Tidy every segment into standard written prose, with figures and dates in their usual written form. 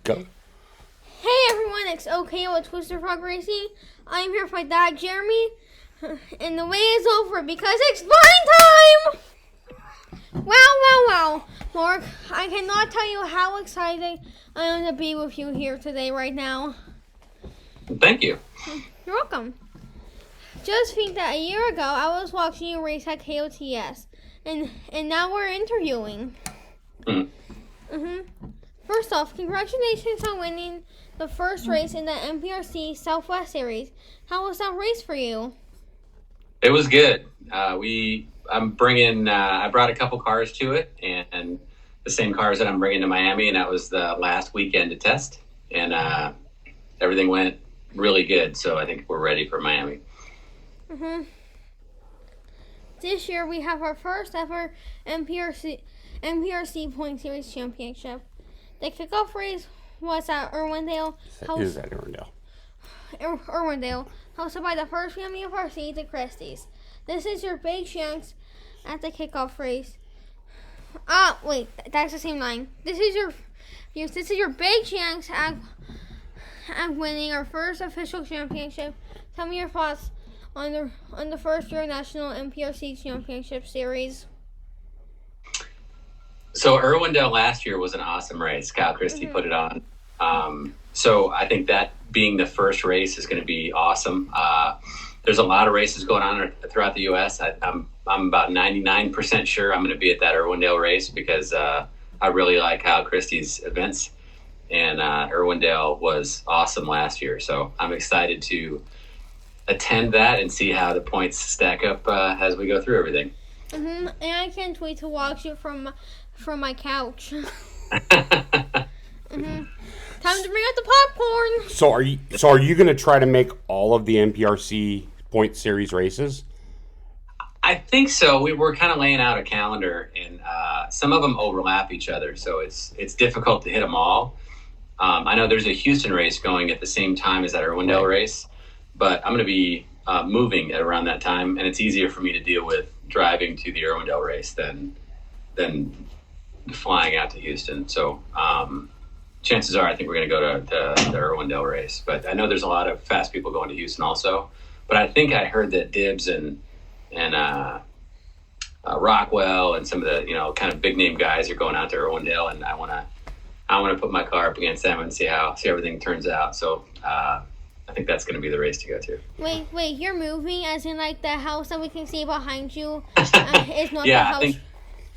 Go. Hey everyone, it's OKO with Twister Frog Racing. I'm here with my dad, Jeremy, and the wait is over because it's Vyne time! Wow. Mark, I cannot tell you how excited I am to be with you here today, right now. Thank you. You're welcome. Just think that a year ago, I was watching you race at KOTS, and now we're interviewing. First off, congratulations on winning the first race in the MPRC Southwest Series. How was that race for you? It was good. I brought a couple cars to it, and the same cars that I'm bringing to Miami, and that was the last weekend to test, and everything went really good. So I think we're ready for Miami. This year we have our first ever MPRC Point Series Championship. The kickoff race was at Irwindale. Is at Irwindale. Irwindale, hosted by the first family of RC, the Christies. This is your big chance at the kickoff race. Wait, that's the same line. This is your big chance at winning our first official championship. Tell me your thoughts on the first year national MPRC Championship Series. So Irwindale last year was an awesome race. Kyle Christie put it on. So I think that being the first race is going to be awesome. There's a lot of races going on throughout the U.S. I'm about 99% sure I'm going to be at that Irwindale race because I really like Kyle Christie's events. And Irwindale was awesome last year. So I'm excited to attend that and see how the points stack up as we go through everything. And I can't wait to watch it from my couch. Time to bring out the popcorn. So are you going to try to make all of the MPRC Point Series races? I think so. We were kind of laying out a calendar, and some of them overlap each other, so it's difficult to hit them all. I know there's a Houston race going at the same time as that Irwindale race, but I'm going to be moving at around that time, and it's easier for me to deal with driving to the Irwindale race than flying out to Houston. So chances are I think we're going to go to the Irwindale race. But I know there's a lot of fast people going to Houston also. But I think I heard that Dibbs and Rockwell and some of the kind of big name guys are going out to Irwindale, and I want to put my car up against them and see everything turns out. So I think that's going to be the race to go to. Wait, you're moving as in like the house that we can see behind you is not yeah, the house.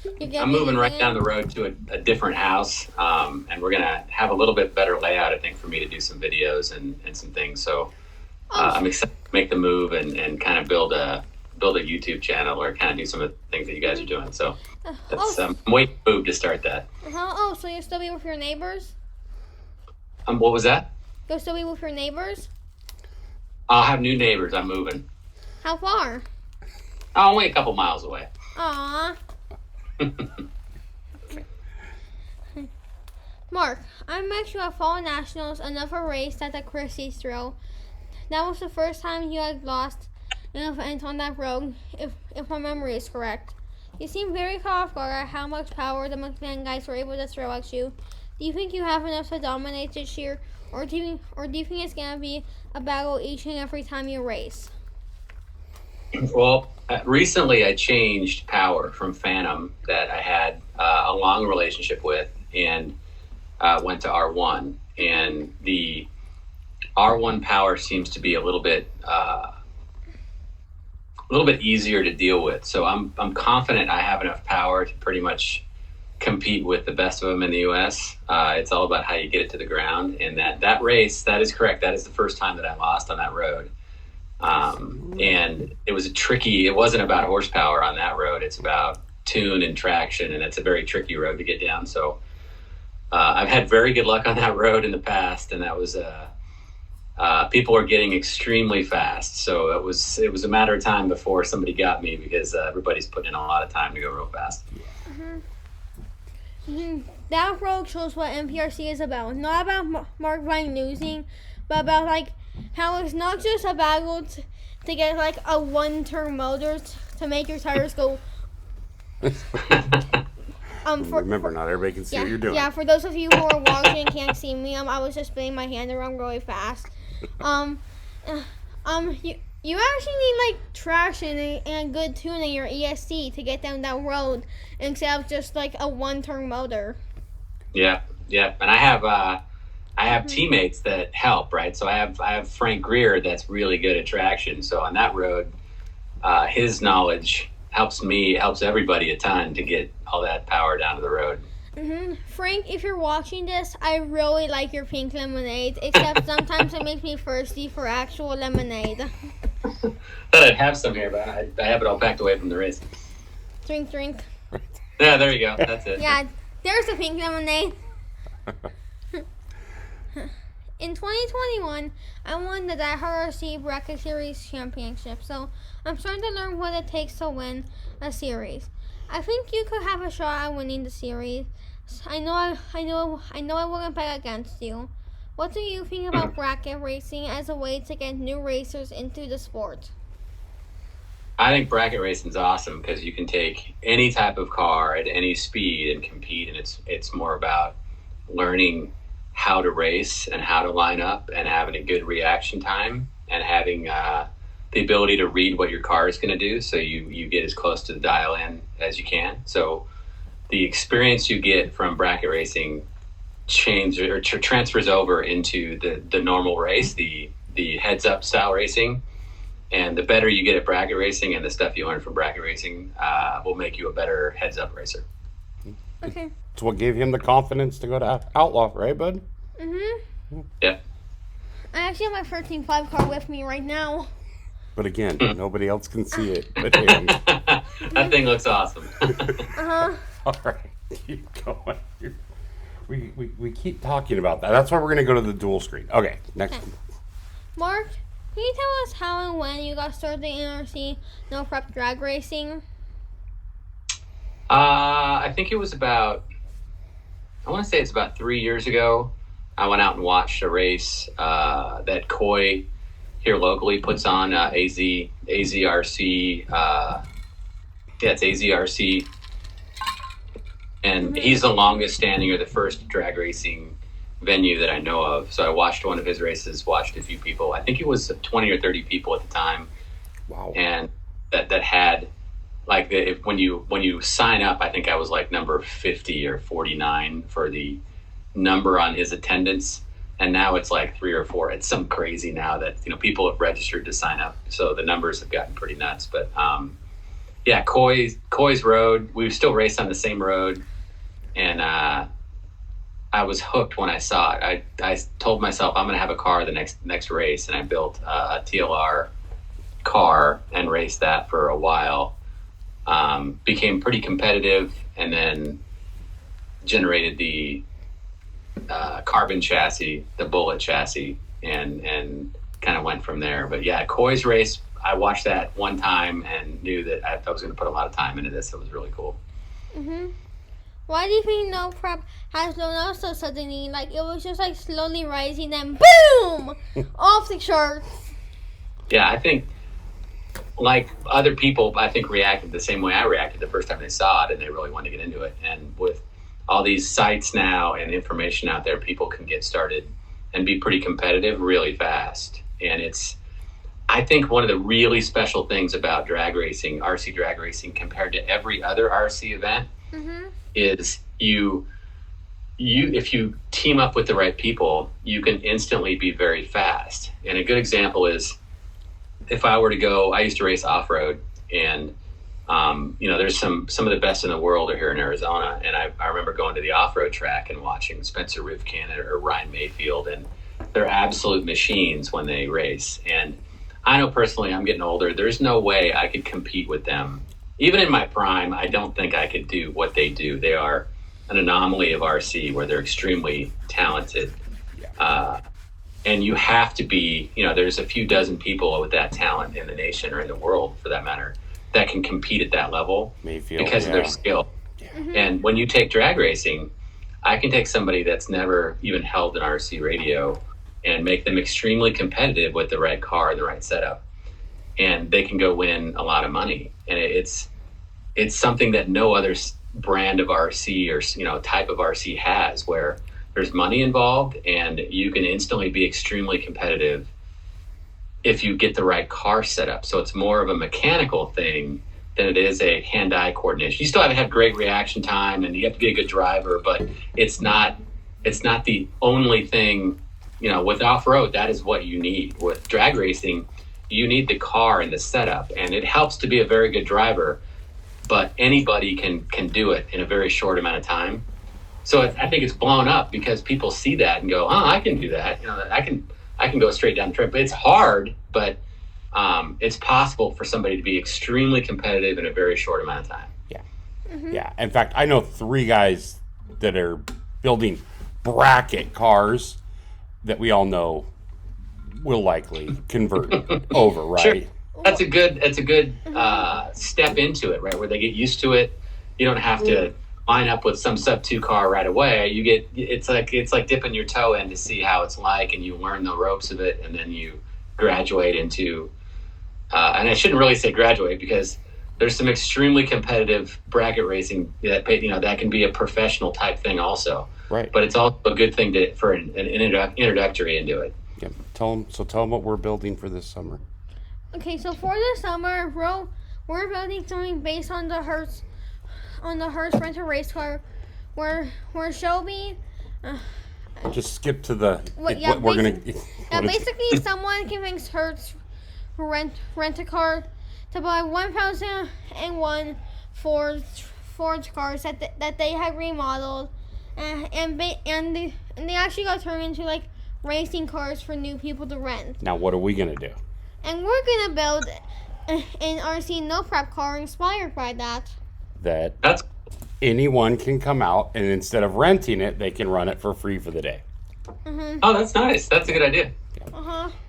I think I'm moving right down the road to a different house, and we're going to have a little bit better layout, I think, for me to do some videos and some things. So I'm excited to make the move and kind of build a YouTube channel or kind of do some of the things that you guys are doing. So that's, I'm waiting to move to start that. So you'll still be with your neighbors? What was that? You'll still be with your neighbors? I'll have new neighbors. I'm moving. How far? Only a couple miles away. Aww. Mark, I met you at Fall Nationals, another race that the Christies threw. That was the first time you had lost an event on that road, if my memory is correct. You seem very caught off guard at how much power the McMahon guys were able to throw at you. Do you think you have enough to dominate this year, or do you think it's going to be a battle each and every time you race? Well, recently I changed power from Phantom that I had a long relationship with and went to R1. And the R1 power seems to be a little bit easier to deal with. So I'm confident I have enough power to pretty much compete with the best of them in the U.S. It's all about how you get it to the ground. And that race, that is correct. That is the first time that I lost on that road. And it wasn't about horsepower on that road. It's about tune and traction, and it's a very tricky road to get down. So I've had very good luck on that road in the past, and that was people were getting extremely fast. So it was a matter of time before somebody got me because everybody's putting in a lot of time to go real fast. That road shows what MPRC is about. Not about Mark Vyne losing, but about like how it's not just a battle to get like a one-turn motor to make your tires go. Remember, not everybody can see what you're doing. Yeah, for those of you who are watching and can't see me, I was just spinning my hand around really fast. You actually need like traction and good tuning in your ESC to get down that road instead of just like a one-turn motor. Yeah, and I have teammates that help, right? So I have Frank Greer that's really good at traction. So on that road, his knowledge helps everybody a ton to get all that power down to the road. Frank, if you're watching this, I really like your pink lemonade, except sometimes it makes me thirsty for actual lemonade. Thought I'd have some here, but I have it all packed away from the race. Drink. Yeah, there you go. That's it. Yeah, there's the pink lemonade. In 2021, I won the RC Bracket Series Championship, so I'm starting to learn what it takes to win a series. I think you could have a shot at winning the series. I know I wouldn't bet against you. What do you think about bracket racing as a way to get new racers into the sport? I think bracket racing is awesome because you can take any type of car at any speed and compete, and it's more about learning how to race and how to line up and having a good reaction time and having the ability to read what your car is going to do, so you get as close to the dial in as you can. So the experience you get from bracket racing transfers over into the normal race, the heads up style racing, and the better you get at bracket racing and the stuff you learn from bracket racing will make you a better heads up racer. Okay. It's what gave him the confidence to go to Outlaw, right, bud? Yeah. I actually have my 13.5 car with me right now. But again, nobody else can see it but him. That thing looks awesome. All right, keep going. We keep talking about that. That's why we're going to go to the dual screen. Okay, next. Okay. Mark, can you tell us how and when you got started in RC no prep drag racing? I think it was I want to say it's about 3 years ago. I went out and watched a race that Coy here locally puts on, AZRC. It's AZRC. And he's the longest standing or the first drag racing venue that I know of. So I watched one of his races, watched a few people. I think it was 20 or 30 people at the time. Wow. And that had, like, when you sign up, I think I was like number 50 or 49 for the number on his attendance. And now it's like 3 or 4. It's some crazy now that, people have registered to sign up. So the numbers have gotten pretty nuts. But yeah, Coy's road, we still race on the same road. And I was hooked when I saw it. I told myself I'm going to have a car the next race. And I built a TLR car and raced that for a while. Became pretty competitive and then generated the carbon chassis, the bullet chassis, and kind of went from there. But yeah, Coy's race, I watched that one time and knew that I was going to put a lot of time into this. It was really cool. Why do you think no prep has blown up so suddenly? Like, it was just like slowly rising and boom, off the charts. Yeah, I think like other people, I think reacted the same way I reacted the first time they saw it, and they really wanted to get into it. And with all these sites now and information out there, people can get started and be pretty competitive really fast. And I think one of the really special things about drag racing, RC drag racing, compared to every other RC event, is if you team up with the right people, you can instantly be very fast. And a good example is if I were to go, I used to race off-road, and there's some of the best in the world are here in Arizona. And I remember going to the off-road track and watching Spencer Rivkin or Ryan Mayfield, and they're absolute machines when they race. And I know personally, I'm getting older. There's no way I could compete with them. Even in my prime, I don't think I could do what they do. They are an anomaly of RC where they're extremely talented. And you have to be, there's a few dozen people with that talent in the nation or in the world, for that matter, that can compete at that level because of their skill. And when you take drag racing, I can take somebody that's never even held an RC radio and make them extremely competitive with the right car and the right setup. And they can go win a lot of money. And it's something that no other brand of RC or type of RC has, where there's money involved and you can instantly be extremely competitive if you get the right car set up. So it's more of a mechanical thing than it is a hand-eye coordination. You still have to have great reaction time and you have to be a good driver, but it's not the only thing. With off-road, that is what you need. With drag racing, you need the car and the setup, and it helps to be a very good driver, but anybody can do it in a very short amount of time. So I think it's blown up because people see that and go, "Oh, I can do that. I can go straight down the track." But it's hard, but it's possible for somebody to be extremely competitive in a very short amount of time. Yeah. Yeah. In fact, I know 3 guys that are building bracket cars that we all know will likely convert over, right? Sure. That's a good step into it, right? Where they get used to it. You don't have to line up with some sub 2 car right away. It's like dipping your toe in to see how it's like, and you learn the ropes of it, and then you graduate into. And I shouldn't really say graduate because there's some extremely competitive bracket racing that that can be a professional type thing also. Right. But it's also a good thing for an introductory into it. Yeah. Tell them what we're building for this summer. Okay, so for this summer, we're building something based on the Hertz rental race car, where Shelby. Just skip to the. Basically, someone convinced Hertz rent a car to buy 1,001 Ford cars that they had remodeled, and they actually got turned into like racing cars for new people to rent. Now, what are we gonna do? And we're gonna build an RC no prep car inspired by that. That's anyone can come out, and instead of renting it, they can run it for free for the day. Mm-hmm. Oh, that's nice. That's a good idea.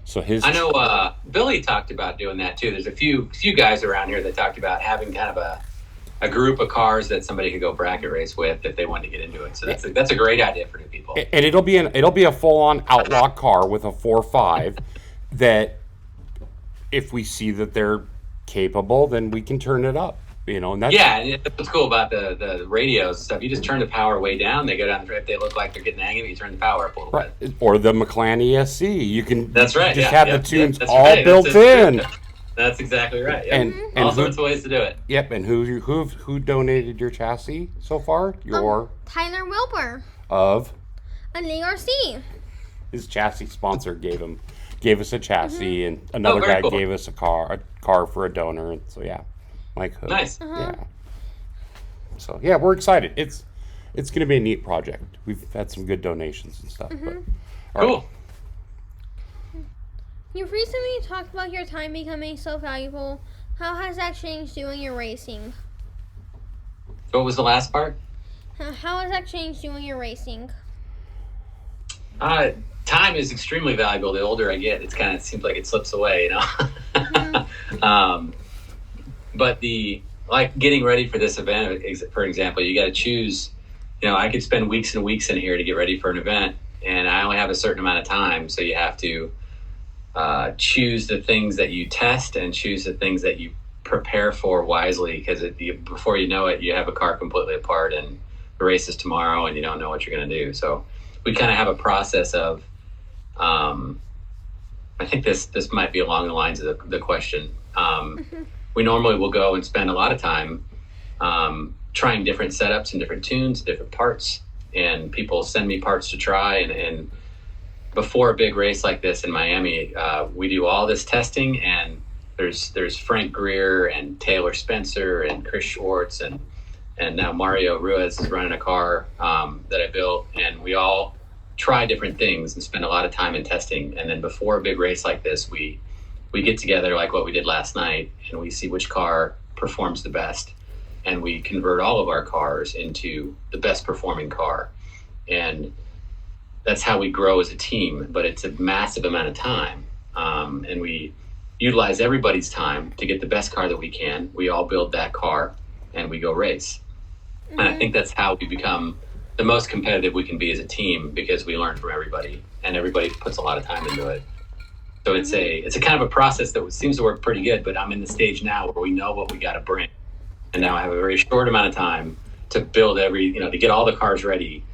So I know Billy talked about doing that too. There's a few guys around here that talked about having kind of a group of cars that somebody could go bracket race with if they wanted to get into it. So that's a great idea for new people. And it'll be a full on outlaw car with a 4.5 that if we see that they're capable, then we can turn it up. And that's and what's cool about the radios and stuff. You just turn the power way down. They go down the track. If they look like they're getting angry, you turn the power up a little bit. Or the McLaren ESC. You can. That's right. Just have the tunes all right. built in. That's exactly right. Yep. And all sorts of ways to do it. Yep. And who donated your chassis so far? Tyler Wilbur of Lee RC. His chassis sponsor gave us a chassis, and another very guy cool. gave us a car for a donor. And so yeah. Mike Hood. Nice. Yeah. So yeah, we're excited. It's going to be a neat project. We've had some good donations and stuff. But, Cool. Right. You've recently talked about your time becoming so valuable. How has that changed doing your racing? What was the last part? How has that changed doing your racing? Time is extremely valuable. The older I get, it seems like it slips away, But getting ready for this event, for example, you got to choose. I could spend weeks and weeks in here to get ready for an event, and I only have a certain amount of time. So you have to choose the things that you test and choose the things that you prepare for wisely, because before you know it, you have a car completely apart, and the race is tomorrow, and you don't know what you're going to do. So we kind of have a process of. I think this might be along the lines of the question. We normally will go and spend a lot of time trying different setups and different tunes, different parts, and people send me parts to try. And before a big race like this in Miami, we do all this testing, and there's Frank Greer and Taylor Spencer and Chris Schwartz and now Mario Ruiz is running a car that I built, and we all try different things and spend a lot of time in testing. And then before a big race like this, we get together like what we did last night, and we see which car performs the best, and we convert all of our cars into the best performing car. And that's how we grow as a team, but it's a massive amount of time. And we utilize everybody's time to get the best car that we can. We all build that car and we go race. And I think that's how we become the most competitive we can be as a team, because we learn from everybody and everybody puts a lot of time into it. So it's a kind of a process that seems to work pretty good, but I'm in the stage now where we know what we got to bring. And now I have a very short amount of time to build to get all the cars ready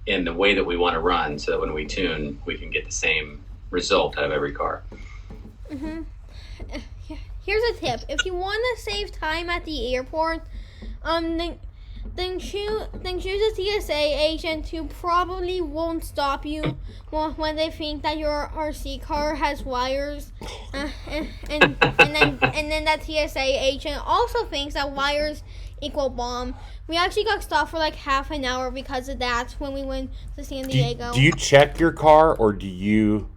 in the way that we want to run, so that when we tune, we can get the same result out of every car. Mm-hmm. Here's a tip: if you want to save time at the airport, then choose a TSA agent who probably won't stop you when they think that your RC car has wires, and then that TSA agent also thinks that wires equal bomb. We actually got stopped for like half an hour because of that when we went to San Diego. Do you check your car, or do you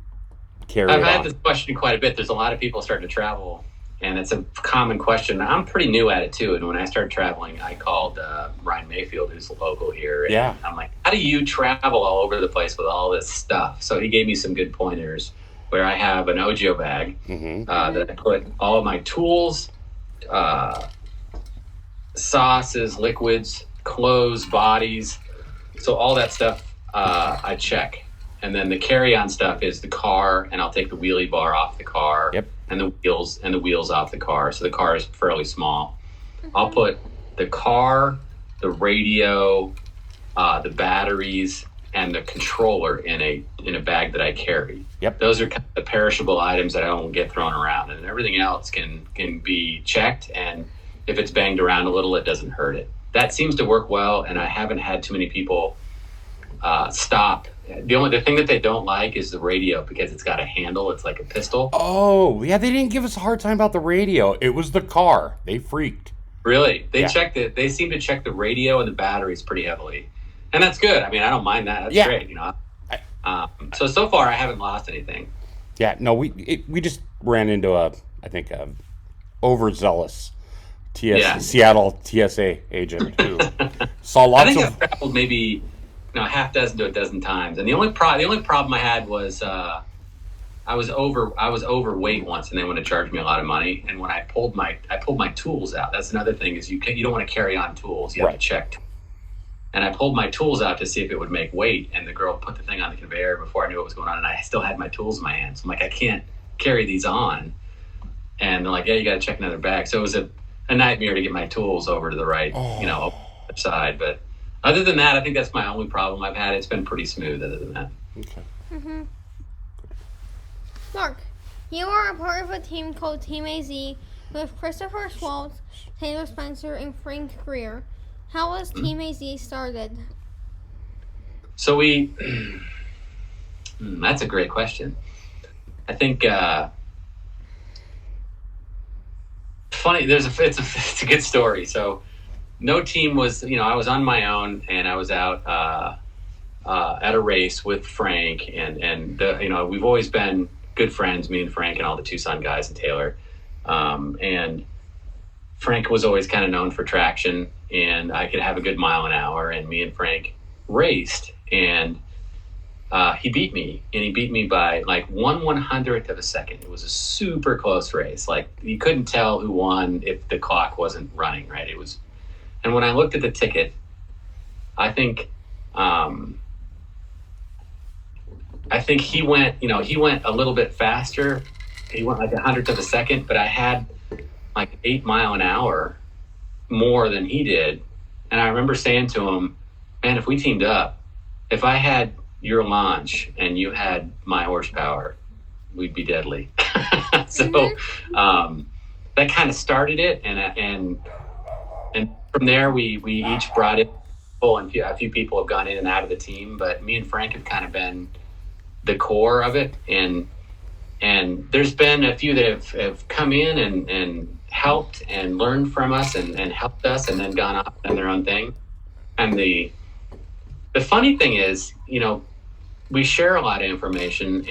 carry it on? I've had this question quite a bit. There's a lot of people starting to travel, and it's a common question. I'm pretty new at it too, and when I started traveling, I called Ryan Mayfield, who's local here, and Yeah. I'm like, how do you travel all over the place with all this stuff? So he gave me some good pointers, where I have an OGO bag that I put all of my tools, sauces, liquids, clothes, bodies, so all that stuff I check. And then the carry-on stuff is the car, and I'll take the wheelie bar off the car. Yep. And the wheels off the car. So the car is fairly small. I'll put the car, the radio, the batteries, and the controller in a bag that I carry. Yep. Those are kind of the perishable items that I don't get thrown around, and everything else can be checked. And if it's banged around a little, it doesn't hurt it. That seems to work well, and I haven't had too many people stop. The thing that they don't like is the radio, because it's got a handle. It's like a pistol. Oh, yeah, they didn't give us a hard time about the radio. It was the car. They freaked. Really? They checked it. They seem to check the radio and the batteries pretty heavily. And that's good. I mean, I don't mind that. That's great, So far, I haven't lost anything. Yeah, no, we just ran into a overzealous Seattle TSA agent who saw lots of... I've traveled maybe... a half dozen to a dozen times, and the only problem I had was I was overweight once, and they wanted to charge me a lot of money. And when I pulled my tools out, that's another thing, is you don't want to carry on tools. You have to check. And I pulled my tools out to see if it would make weight, and the girl put the thing on the conveyor before I knew what was going on, and I still had my tools in my hands. I'm like, I can't carry these on. And they're like, yeah, you got to check another bag. So it was a nightmare to get my tools over to the right, side, but. Other than that, I think that's my only problem I've had. It's been pretty smooth other than that. Okay. Mm-hmm. Mark, you are a part of a team called Team AZ with Christopher Schwartz, Taylor Spencer, and Frank Greer. How was Team AZ started? So that's a great question. I think funny. It's a good story. So. No team was, I was on my own, and I was out at a race with Frank, and we've always been good friends, me and Frank and all the Tucson guys and Taylor. And Frank was always kind of known for traction, and I could have a good mile an hour, and me and Frank raced, and he beat me, and he beat me by like 1/100th of a second. It was a super close race. Like, you couldn't tell who won if the clock wasn't running, right? It was. And when I looked at the ticket, I think he went a little bit faster. He went like 100th of a second, but I had like 8 miles an hour more than he did. And I remember saying to him, man, if we teamed up, if I had your launch and you had my horsepower, we'd be deadly. So that kind of started it. And from there, we each brought in people, and a few people have gone in and out of the team, but me and Frank have kind of been the core of it. And there's been a few that have come in and helped and learned from us and helped us, and then gone off and their own thing. And the funny thing is, we share a lot of information,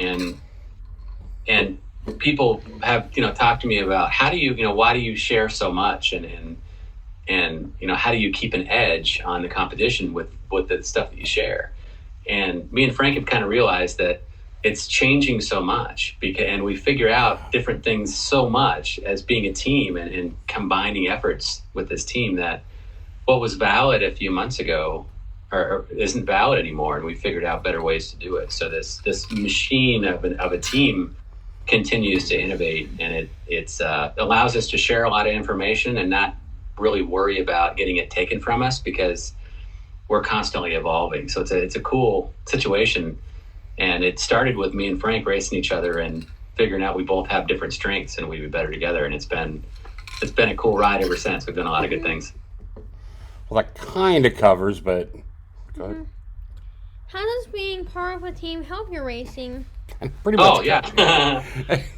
and people have, talked to me about why do you share so much, and how do you keep an edge on the competition with the stuff that you share? And me and Frank have kind of realized that it's changing so much, and we figure out different things so much as being a team and combining efforts with this team, that what was valid a few months ago or isn't valid anymore, and we figured out better ways to do it. So this machine of a team continues to innovate, and it allows us to share a lot of information and not really worry about getting it taken from us because we're constantly evolving. So it's a cool situation. And it started with me and Frank racing each other and figuring out we both have different strengths and we'd be better together. And it's been a cool ride ever since. We've done a lot of good things. Well, that kind of covers, but go ahead. How does being part of a team help your racing? Pretty much. Oh, yeah.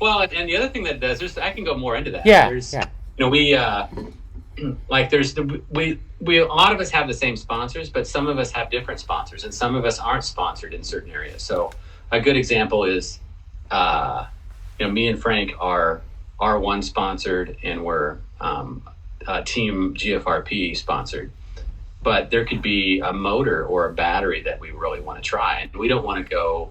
Well, and the other thing that does, I can go more into that. Yeah. We, like we a lot of us have the same sponsors, but some of us have different sponsors, and some of us aren't sponsored in certain areas. So a good example is, me and Frank are R1 sponsored, and we're Team GFRP sponsored. But there could be a motor or a battery that we really want to try, and we don't want to go.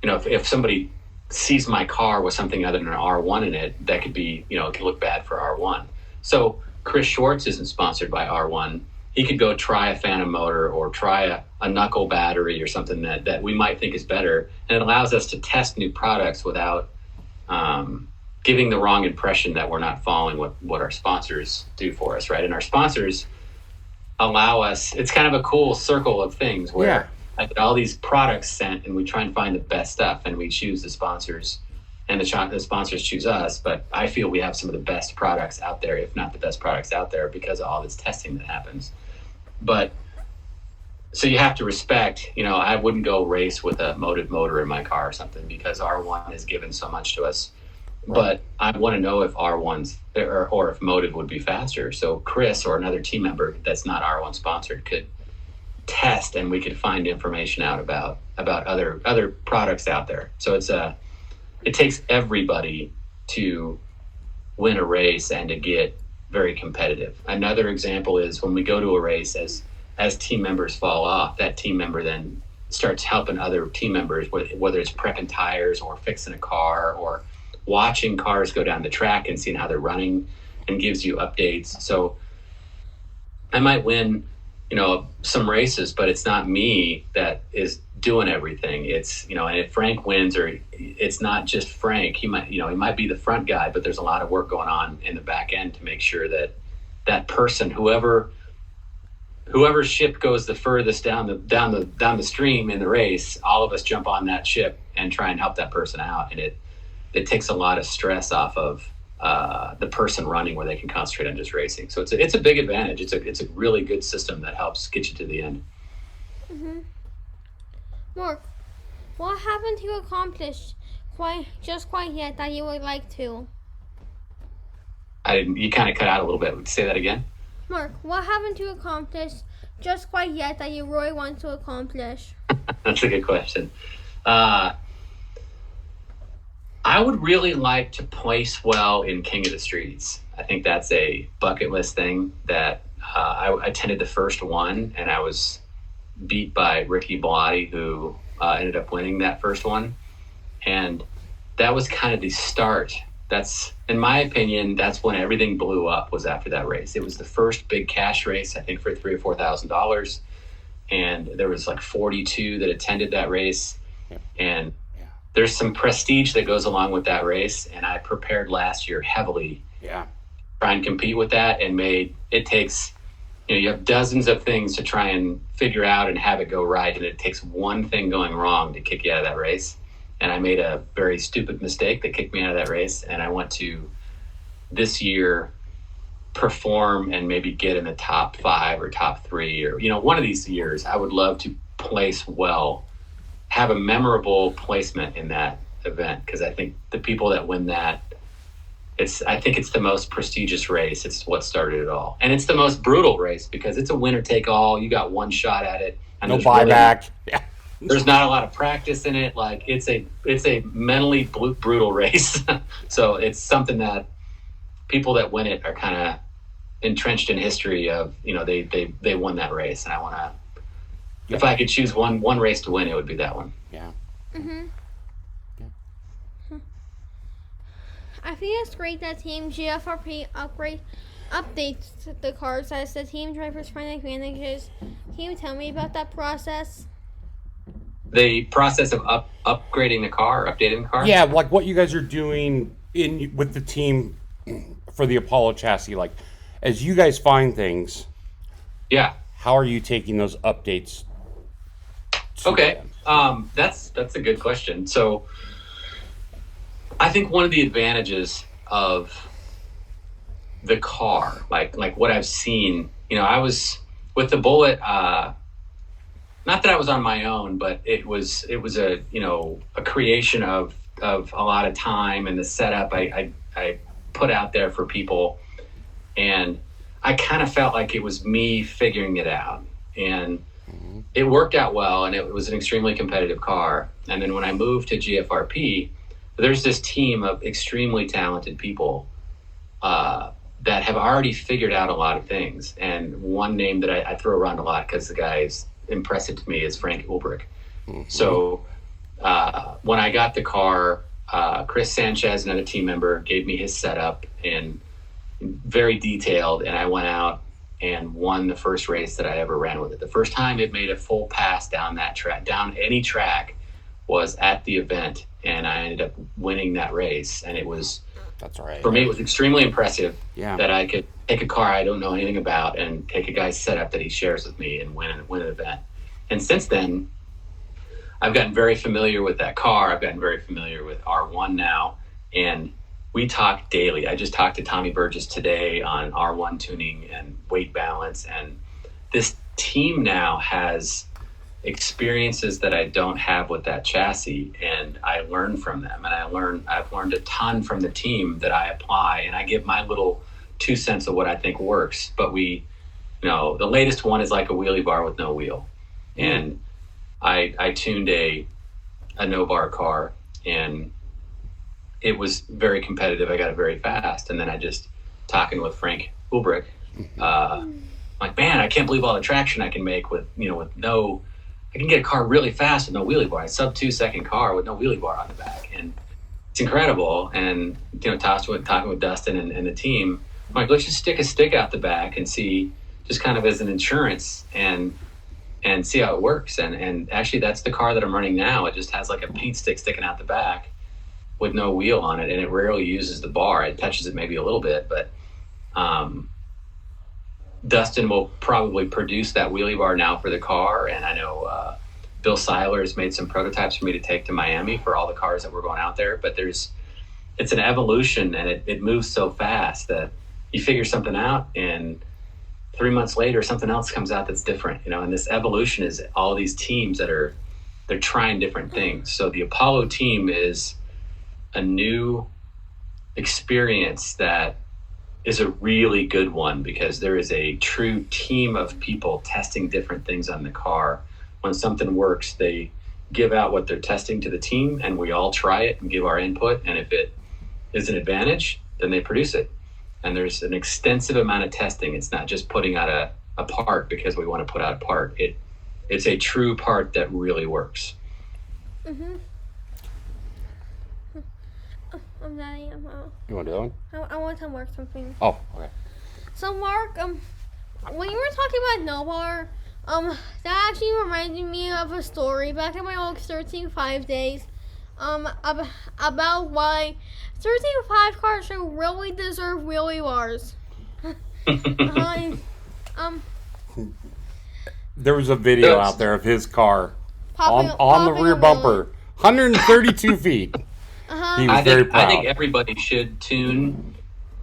If somebody sees my car with something other than an R1 in it, that could be, it could look bad for R1. So Chris Schwartz isn't sponsored by R1. He could go try a Phantom motor or try a knuckle battery or something that we might think is better. And it allows us to test new products without giving the wrong impression that we're not following what our sponsors do for us, right? And our sponsors allow us, it's kind of a cool circle of things where I get all these products sent and we try and find the best stuff and we choose the sponsors. And the sponsors choose us, but I feel we have some of the best products out there, if not the best products out there, because of all this testing that happens. But so you have to respect, I wouldn't go race with a motive motor in my car or something because R1 has given so much to us. Right. But I want to know if R1's or if motive would be faster. So Chris or another team member that's not R1 sponsored could test and we could find information out about other products out there. So it takes everybody to win a race and to get very competitive. Another example is when we go to a race, as team members fall off, that team member then starts helping other team members, whether it's prepping tires or fixing a car or watching cars go down the track and seeing how they're running, and gives you updates. So I might win, some races, but it's not me that is doing everything. It's, and if Frank wins, or it's not just Frank, he might be the front guy, but there's a lot of work going on in the back end to make sure that person, whoever ship goes the furthest down the stream in the race, all of us jump on that ship and try and help that person out. And it takes a lot of stress off of the person running, where they can concentrate on just racing. So it's a big advantage. It's a really good system that helps get you to the end. Mm-hmm. Mark, what haven't you accomplished quite yet that you would like to? You kind of cut out a little bit. Would you say that again? Mark, what haven't you accomplished just quite yet that you really want to accomplish? That's a good question. I would really like to place well in King of the Streets. I think that's a bucket list thing that I attended the first one, and I was beat by Ricky Bellotti, who ended up winning that first one. And that was kind of the start. That's, in my opinion, that's when everything blew up, was after that race. It was the first big cash race, I think, for $3,000 or $4,000. And there was like 42 that attended that race. And there's some prestige that goes along with that race. And I prepared last year heavily to try and compete with that, and it takes, you have dozens of things to try and figure out and have it go right. And it takes one thing going wrong to kick you out of that race. And I made a very stupid mistake that kicked me out of that race. And I want to, this year, perform and maybe get in the top 5 or top 3, or, one of these years, I would love to place well, have a memorable placement in that event. Because I think the people that win that, I think it's the most prestigious race. It's what started it all. And it's the most brutal race because it's a winner take all. You got one shot at it. And no buyback. There's not a lot of practice in it. Like it's a mentally brutal race. So it's something that people that win it are kind of entrenched in history of, they won that race. And I want to, if I could choose one race to win, it would be that one. Yeah. Mm-hmm. I think it's great that Team GFRP updates the cars as the team drivers find advantages. Can you tell me about that process? The process of upgrading the car, updating the car? Yeah, like what you guys are doing with the team for the Apollo chassis. Like, as you guys find things, Yeah. how are you taking those updates to Okay. them? That's a good question. So I think one of the advantages of the car, like what I've seen, I was with the Bullet, not that I was on my own, but it was a creation of a lot of time and the setup I put out there for people. And I kind of felt like it was me figuring it out. And it worked out well, and it was an extremely competitive car. And then when I moved to GFRP, there's this team of extremely talented people that have already figured out a lot of things. And one name that I throw around a lot because the guy is impressive to me is Frank Ulbrich. So when I got the car, Chris Sanchez, another team member, gave me his setup and very detailed. And I went out and won the first race that I ever ran with it. The first time it made a full pass down that track, down any track, was at the event, and I ended up winning that race. And it was, That's right. for me, it was extremely impressive Yeah. that I could take a car I don't know anything about and take a guy's setup that he shares with me and win an event. And since then, I've gotten very familiar with that car. I've gotten very familiar with R1 now, and we talk daily. I just talked to Tommy Burgess today on R1 tuning and weight balance, and this team now has experiences that I don't have with that chassis, and I learn from them. And I've learned a ton from the team that I apply, and I give my little 2 cents of what I think works. But the latest one is like a wheelie bar with no wheel, and I tuned a no bar car, and it was very competitive. I got it very fast. And then I just talking with Frank Ulbrich, like, man, I can't believe all the traction I can make with I can get a car really fast with no wheelie bar. A sub 2 second car with no wheelie bar on the back. And it's incredible. And, talking with Dustin and the team, I'm like, let's just stick a stick out the back and see, just kind of as an insurance and see how it works. And actually that's the car that I'm running now. It just has like a paint stick sticking out the back with no wheel on it, and it rarely uses the bar. It touches it maybe a little bit, but Dustin will probably produce that wheelie bar now for the car, and I know Bill Seiler has made some prototypes for me to take to Miami for all the cars that we're going out there. But it's an evolution, and it moves so fast that you figure something out, and 3 months later something else comes out that's different, and this evolution is all these teams they're trying different things. So the Apollo team is a new experience that is a really good one, because there is a true team of people testing different things on the car. When something works, they give out what they're testing to the team, and we all try it and give our input. And if it is an advantage, then they produce it. And there's an extensive amount of testing. It's not just putting out a part because we want to put out a part. It's a true part that really works. Mm-hmm. I'm Daddy. You want to do that one? I want to Mark something. Oh, okay. So Mark, when you were talking about no bar, that actually reminded me of a story back in my old 13.5 days, about why 13.5 cars should really deserve wheelie bars. There was a video out there of his car on the popping rear a bumper, 132 feet. He was very proud. I think everybody should tune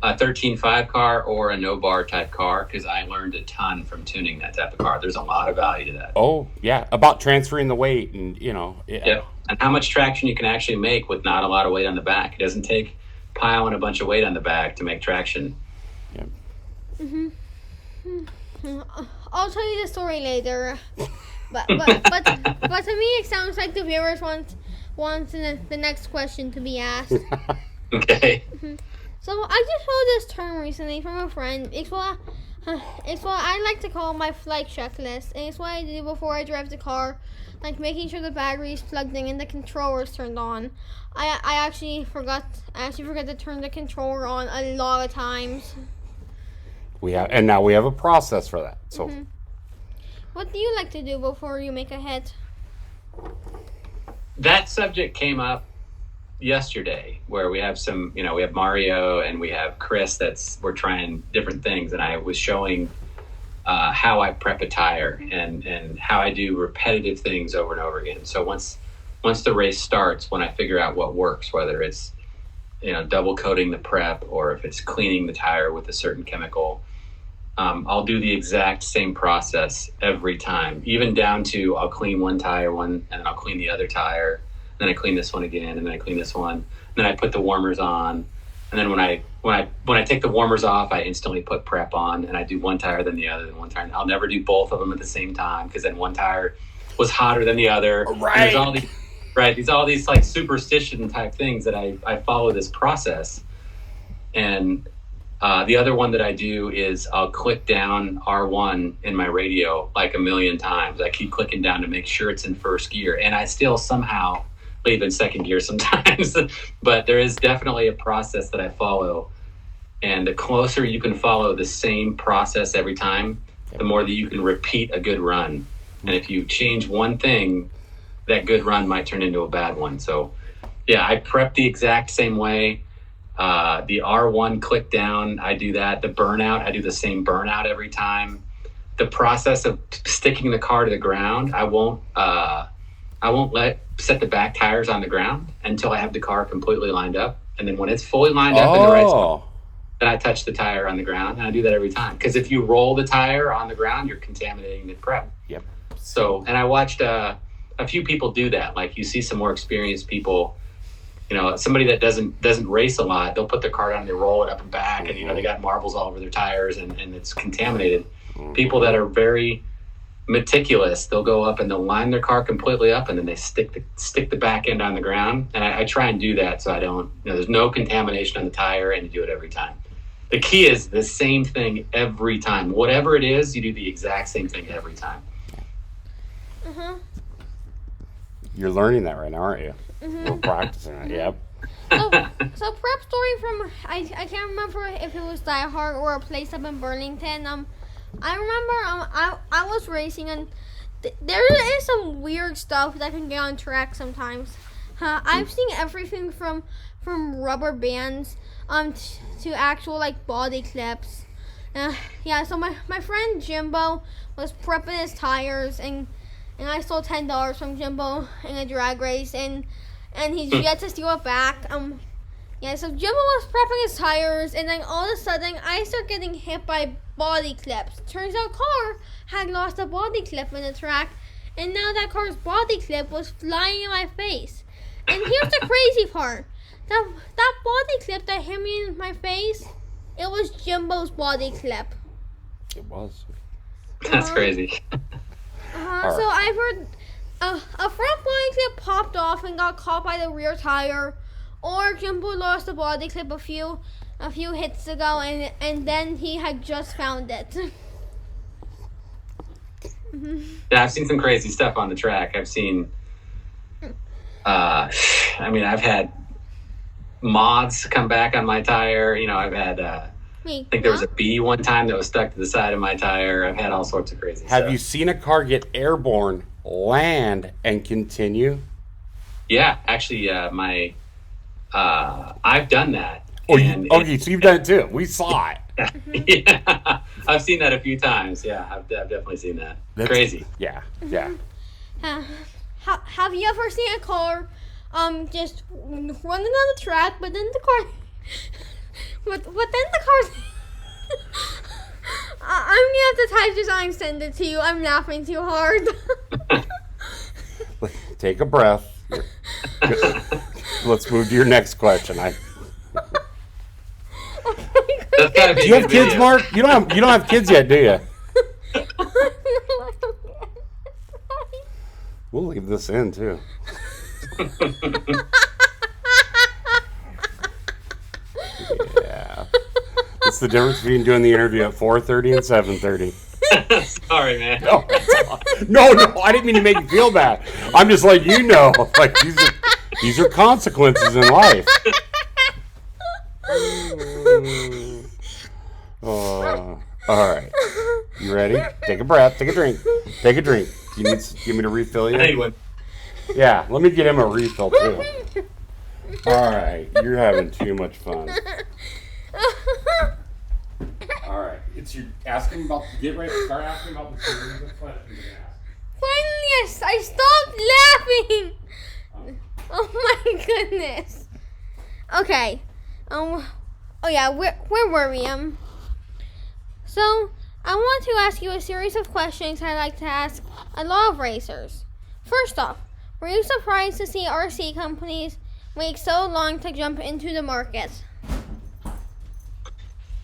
a 13.5 car or a no bar type car, because I learned a ton from tuning that type of car. There's a lot of value to that. Oh, yeah. About transferring the weight and, Yep. And how much traction you can actually make with not a lot of weight on the back. It doesn't take piling a bunch of weight on the back to make traction. Yeah. Mm-hmm. I'll tell you the story later. But to me, it sounds like the viewers want the next question to be asked. Okay. So I just heard this term recently from a friend. It's what I like to call my flight checklist, and it's what I do before I drive the car, like making sure the battery is plugged in and the controller is turned on. I actually forgot to turn the controller on a lot of times. Now we have a process for that. So, What do you like to do before you make a hit? That subject came up yesterday where we have some, we have Mario and we have Chris we're trying different things. And I was showing how I prep a tire and how I do repetitive things over and over again. So once the race starts, when I figure out what works, whether it's, double coating the prep or if it's cleaning the tire with a certain chemical, I'll do the exact same process every time, even down to I'll clean one tire and then I'll clean the other tire. Then I clean this one again, and then I clean this one. And then I put the warmers on, and then when I take the warmers off, I instantly put prep on, and I do one tire then the other, then one tire. I'll never do both of them at the same time because then one tire was hotter than the other. Right. And there's all these like superstition type things that I follow this process. And the other one that I do is I'll click down R1 in my radio like a million times. I keep clicking down to make sure it's in first gear, and I still somehow leave in second gear sometimes. But there is definitely a process that I follow, and the closer you can follow the same process every time, the more that you can repeat a good run. And if you change one thing, that good run might turn into a bad one. So yeah, I prep the exact same way. The R1 click down, I do that. The burnout, I do the same burnout every time. The process of sticking the car to the ground, I won't set the back tires on the ground until I have the car completely lined up. And then when it's fully lined up in the right spot, then I touch the tire on the ground, and I do that every time. Because if you roll the tire on the ground, you're contaminating the prep. Yep. So, and I watched a few people do that. Like you see some more experienced people, somebody that doesn't race a lot, they'll put their car down and they roll it up and back, and they got marbles all over their tires and it's contaminated. People that are very meticulous, they'll go up and they'll line their car completely up, and then they stick the back end on the ground. And I try and do that so I don't, there's no contamination on the tire, and you do it every time. The key is the same thing every time. Whatever it is, you do the exact same thing every time. Mm-hmm. You're learning that right now, aren't you? Mm-hmm. We're practicing it. Yep. So prep story from I can't remember if it was Die Hard or a place up in Burlington. I remember I was racing, and there is some weird stuff that can get on track sometimes. I've seen everything from rubber bands to actual like body clips. Yeah, so my friend Jimbo was prepping his tires, and I stole $10 from Jimbo in a drag race, and he had to steal it back. Yeah, so Jimbo was prepping his tires, and then all of a sudden I start getting hit by body clips. Turns out car had lost a body clip in the track, and now that car's body clip was flying in my face. And here's the crazy part. That body clip that hit me in my face, it was Jimbo's body clip. It was. That's crazy. So I've heard a front body clip popped off and got caught by the rear tire, or Jimbo lost a body clip a few hits ago, and then he had just found it. Yeah, I've seen some crazy stuff on the track. I've seen, I've had moths come back on my tire. I've had, I think there was a bee one time that was stuck to the side of my tire. I've had all sorts of crazy stuff. Have you seen a car get airborne, land, and continue? Yeah, actually, I've done that. Okay, so you've done it too. We saw it. Yeah, I've seen that a few times. Yeah, I've definitely seen that. That's crazy. Yeah. Have you ever seen a car just running on the track, but then the car but then the car's I'm gonna have to type this out and send it to you. I'm laughing too hard. Take a breath. Let's move to your next question. Do you have kids, Mark? You don't have kids yet, do you? We'll leave this in too. Yeah. It's the difference between doing the interview at 4:30 and 7:30. Sorry, man. No, I didn't mean to make you feel bad. I'm just letting you know, like these are consequences in life. All right. You ready? Take a breath. Take a drink. Take a drink. You need me to refill you? Anyone. Yeah, let me get him a refill too. All right, you're having too much fun. All right, it's your asking about. Get ready. Start asking about the series of questions you're gonna ask. Finally, I stopped laughing. Oh my goodness. Okay. Oh yeah. Where were we? So I want to ask you a series of questions I like to ask a lot of racers. First off, were you surprised to see RC companies wait so long to jump into the market?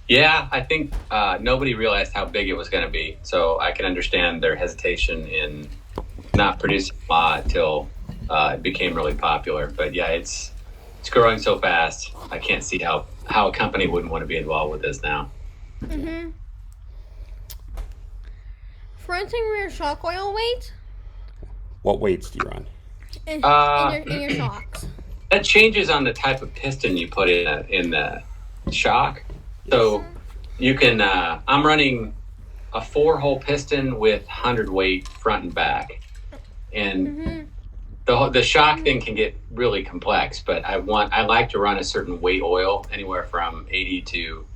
Yeah, I think nobody realized how big it was going to be. So I can understand their hesitation in not producing a lot till it became really popular. But yeah, it's growing so fast. I can't see how a company wouldn't want to be involved with this now. Mm-hmm. Front and rear shock oil weight? What weights do you run? In your shocks. That changes on the type of piston you put in the shock. So you can, I'm running a 4-hole piston with 100-weight front and back. And the shock thing can get really complex, but I like to run a certain weight oil, anywhere from 80 to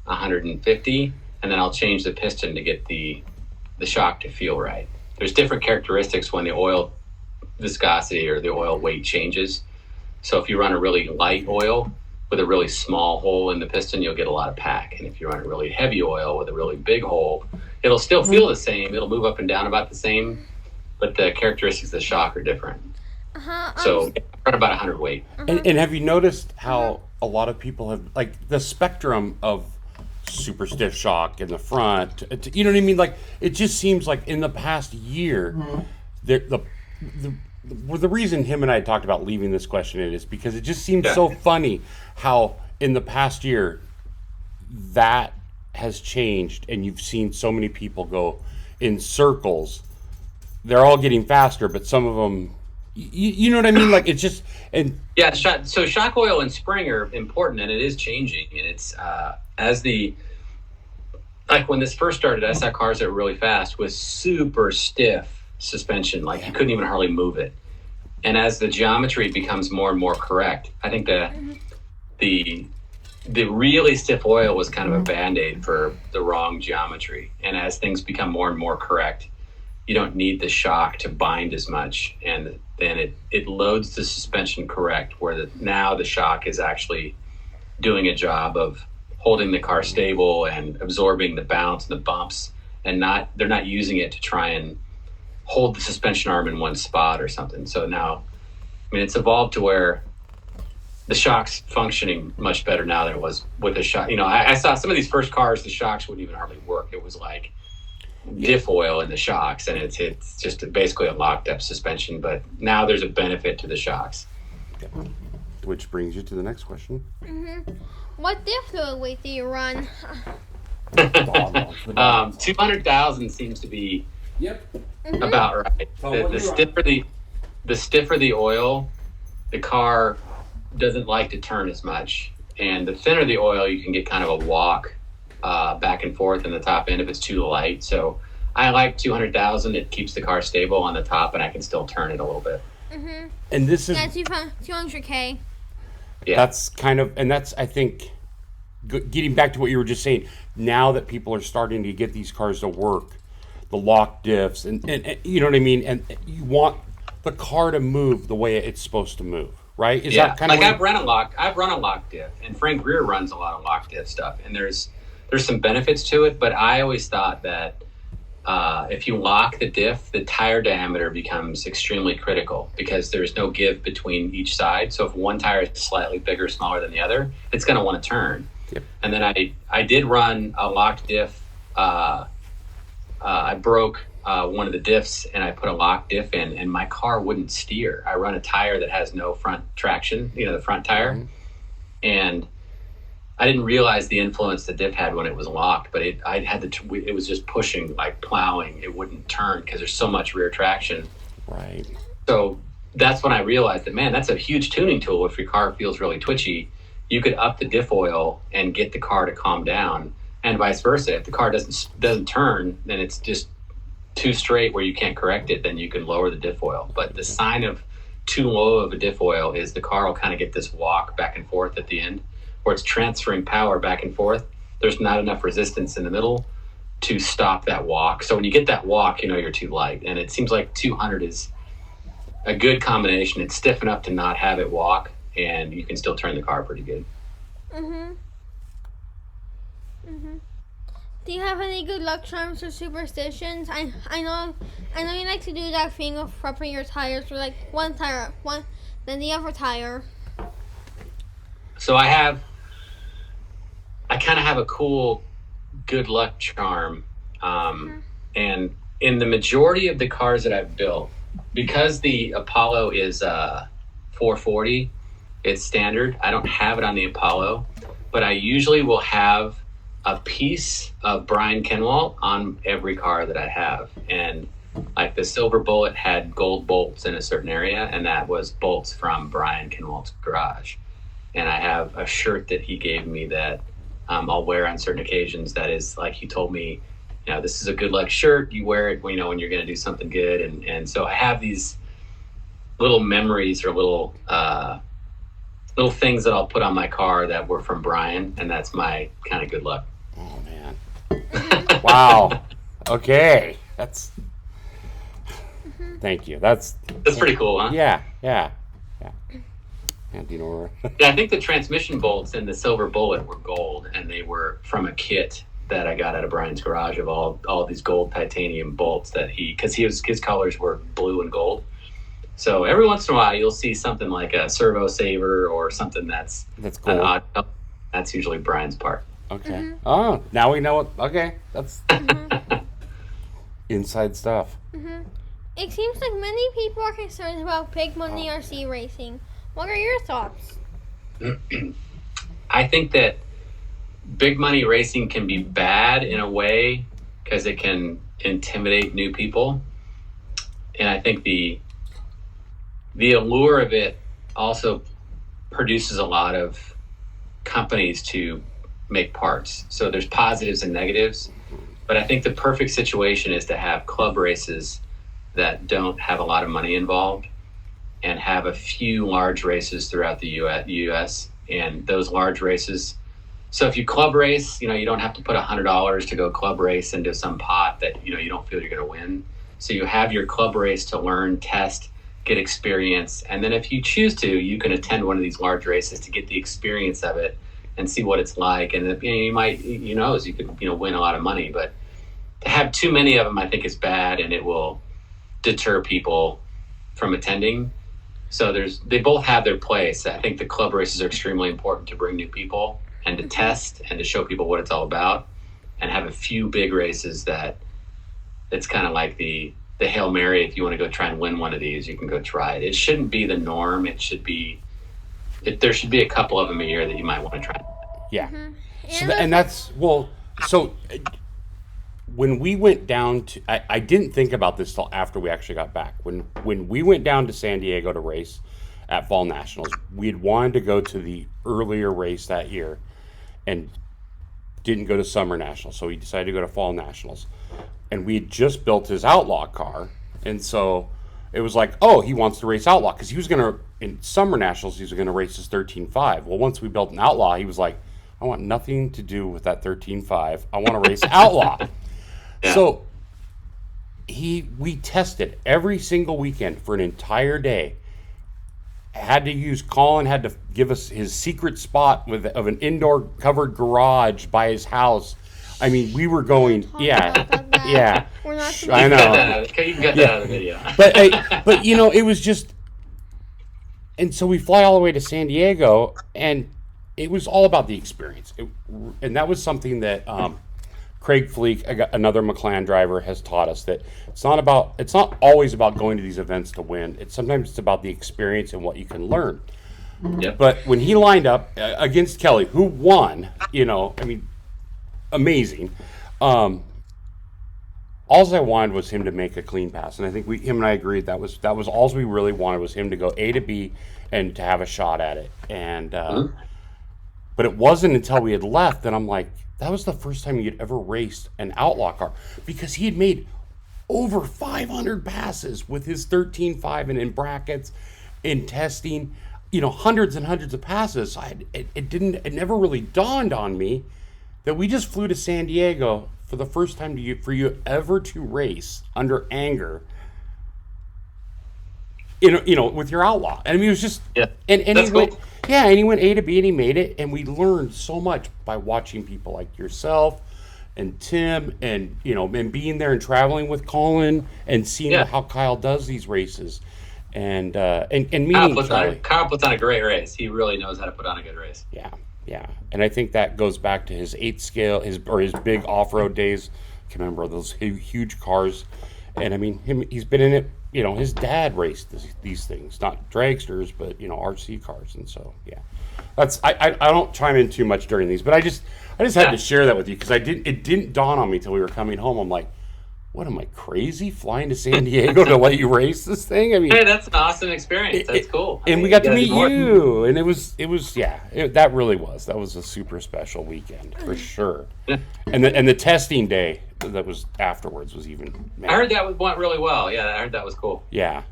150, and then I'll change the piston to get the shock to feel right. There's different characteristics when the oil viscosity or the oil weight changes. So if you run a really light oil with a really small hole in the piston, you'll get a lot of pack. And if you run a really heavy oil with a really big hole, it'll still feel the same. It'll move up and down about the same, but the characteristics of the shock are different. So run about 100 weight. And have you noticed how a lot of people have, like, the spectrum of super stiff shock in the front, you know what I mean? Like, it just seems like in the past year, the reason him and I talked about leaving this question in is because it just seems so funny how in the past year that has changed, and you've seen so many people go in circles. They're all getting faster, but some of them, you know what I mean? Like, it's just, and so shock oil and spring are important, and it is changing. And it's like when this first started, I saw cars that were really fast with super stiff suspension, like you couldn't even hardly move it. And as the geometry becomes more and more correct, I think the really stiff oil was kind of a band-aid for the wrong geometry. And as things become more and more correct, you don't need the shock to bind as much, and then it loads the suspension correct, where now the shock is actually doing a job of holding the car stable and absorbing the bounce and the bumps, and they're not using it to try and hold the suspension arm in one spot or something. So now, I mean, it's evolved to where the shock's functioning much better now than it was with the shock. You know, I saw some of these first cars, the shocks wouldn't even hardly work. It was like diff oil in the shocks, and it's just basically a locked up suspension. But now there's a benefit to the shocks. Which brings you to the next question. What diff fluid weight do you run? 200,000 seems to be about right. The stiffer the oil, the car doesn't like to turn as much, and the thinner the oil, you can get kind of a walk back and forth in the top end if it's too light. So I like 200,000. It keeps the car stable on the top, and I can still turn it a little bit. And this is 200K. Yeah, that's kind of, and that's, I think, getting back to what you were just saying. Now that people are starting to get these cars to work, the lock diffs, and you know what I mean, and you want the car to move the way it's supposed to move, right? Is that kind of like I've run a lock diff, and Frank Greer runs a lot of lock diff stuff, and there's some benefits to it, but I always thought that if you lock the diff, the tire diameter becomes extremely critical because there's no give between each side. So if one tire is slightly bigger, smaller than the other, it's going to want to turn. And then I did run a locked diff. I broke one of the diffs, and I put a locked diff in, and my car wouldn't steer. I run a tire that has no front traction, the front tire. And I didn't realize the influence the diff had when it was locked, but it was just pushing, like plowing. It wouldn't turn because there's so much rear traction. Right. So that's when I realized that, man, that's a huge tuning tool. If your car feels really twitchy, you could up the diff oil and get the car to calm down, and vice versa. If the car doesn't turn, then it's just too straight where you can't correct it, then you can lower the diff oil. But the sign of too low of a diff oil is the car will kind of get this walk back and forth at the end, where it's transferring power back and forth. There's not enough resistance in the middle to stop that walk. So when you get that walk, you know you're too light. And it seems like 200 is a good combination. It's stiff enough to not have it walk, and you can still turn the car pretty good. Do you have any good luck charms or superstitions? I know you like to do that thing of prepping your tires for like one tire, then the other tire. So I kind of have a cool good luck charm. And in the majority of the cars that I've built, because the Apollo is 440, it's standard. I don't have it on the Apollo, but I usually will have a piece of Brian Kenwalt on every car that I have. And like the Silver Bullet had gold bolts in a certain area, and that was bolts from Brian Kenwalt's garage. And I have a shirt that he gave me that I'll wear on certain occasions. That is, like, he told me, you know, this is a good luck shirt. You wear it, you know, when you're going to do something good. And so I have these little memories or little things that I'll put on my car that were from Brian, and that's my kind of good luck. Oh man! Wow. Okay, that's. Thank you. That's pretty cool, huh? Yeah. And you know, yeah, I think the transmission bolts in the Silver Bullet were gold, and they were from a kit that I got out of Brian's garage of all these gold titanium bolts that his colors were blue and gold. So every once in a while, you'll see something like a servo saver or something that's cool. An odd. That's usually Brian's part. Okay. Oh, now we know it. Okay, that's inside stuff. It seems like many people are concerned about big money RC racing. What are your thoughts? I think that big money racing can be bad in a way because it can intimidate new people. And I think the allure of it also produces a lot of companies to make parts. So there's positives and negatives. But I think the perfect situation is to have club races that don't have a lot of money involved and have a few large races throughout the US. And those large races, so if you club race, you know, you don't have to put $100 to go club race into some pot that, you know, you don't feel you're going to win. So you have your club race to learn, test, get experience. And then if you choose to, you can attend one of these large races to get the experience of it and see what it's like. And you know, you might, you could, you know, win a lot of money, but to have too many of them, I think is bad, and it will deter people from attending. So they both have their place. I think the club races are extremely important to bring new people and to test and to show people what it's all about, and have a few big races it's kind of like the Hail Mary. If you want to go try and win one of these, you can go try it. It shouldn't be the norm. There should be a couple of them a year that you might want to try. Yeah. So when we went down to, I didn't think about this till after we actually got back. When we went down to San Diego to race at Fall Nationals, we had wanted to go to the earlier race that year and didn't go to Summer Nationals. So we decided to go to Fall Nationals. And we had just built his Outlaw car. And so it was like, oh, he wants to race Outlaw. Because he was going to, in Summer Nationals, he was going to race his 13.5. Well, once we built an Outlaw, he was like, I want nothing to do with that 13.5. I want to race Outlaw. Yeah. So we tested every single weekend for an entire day. Colin had to give us his secret spot of an indoor covered garage by his house. I mean, we were going, yeah. We're not I know. You can get that out of the video. But you know, it was just, and so we fly all the way to San Diego, and it was all about the experience. And that was something that Craig Fleek, another McLaren driver, has taught us, that it's not always about going to these events to win. Sometimes it's about the experience and what you can learn. Yep. But when he lined up against Kelly, who won, you know, I mean, amazing. All I wanted was him to make a clean pass, and I think him and I agreed that was all we really wanted, was him to go A to B and to have a shot at it. And but it wasn't until we had left that I'm like, that was the first time he had ever raced an Outlaw car, because he had made over 500 passes with his 13.5 and in brackets. in testing, hundreds and hundreds of passes. It never really dawned on me that we just flew to San Diego for the first time for you ever to race under anger. With your outlaw. And I mean, it was just and that's he cool. went and he went A to B and he made it, and we learned so much by watching people like yourself and Tim and and being there and traveling with Colin and seeing how Kyle does these races and meeting Charlie. Kyle puts on a great race. He really knows how to put on a good race. Yeah. And I think that goes back to his 8 scale, his big off-road days. I can remember those huge cars. And I mean, he's been in it. His dad raced these things, not dragsters, but RC cars, and so that's I don't chime in too much during these, but I just had to share that with you because it didn't dawn on me till we were coming home. I'm like, what am I crazy flying to San Diego to let you race this thing? I mean, hey, that's an awesome experience. That's cool. And we got to meet you, and it was that really was a super special weekend for sure. Yeah. And the testing day that was afterwards was even. Man. I heard that went really well. Yeah, I heard that was cool. Yeah.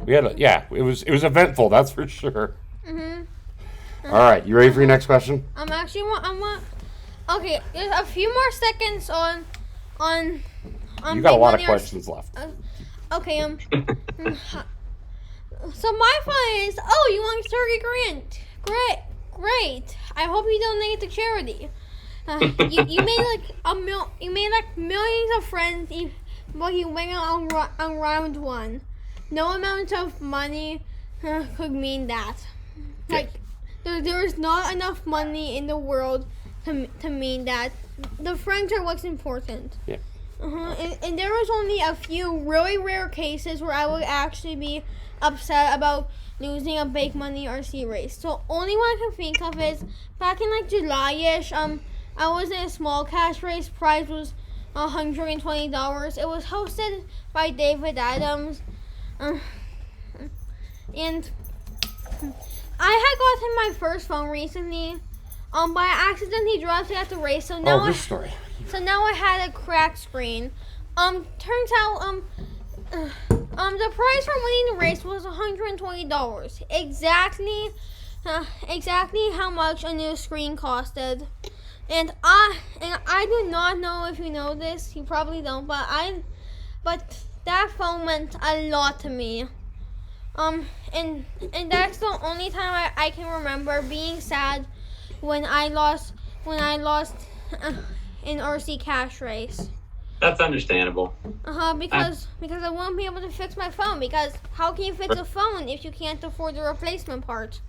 We had it was eventful. That's for sure. All right, you ready for your next question? Okay, there's a few more seconds on. You got a lot of questions left. Okay. So my fun is. Oh, you want Turkey Grant? Great. I hope you donate to charity. You made like millions of friends, but you went on round 1. No amount of money could mean that. Like there is not enough money in the world to mean that. The friends are what's important. Yeah. And there was only a few really rare cases where I would actually be upset about losing a big money RC race. So only one I can think of is back in like July-ish. I was in a small cash race. Prize was $120. It was hosted by David Adams, and I had gotten my first phone recently. By accident he dropped it at the race. So now this story. So now I had a cracked screen. Turns out, the price for winning the race was $120. Exactly how much a new screen costed. And I do not know if you know this. You probably don't, but that phone meant a lot to me. And that's the only time I can remember being sad when I lost in RC cash race. That's understandable. Because I won't be able to fix my phone. Because how can you fix a phone if you can't afford the replacement part?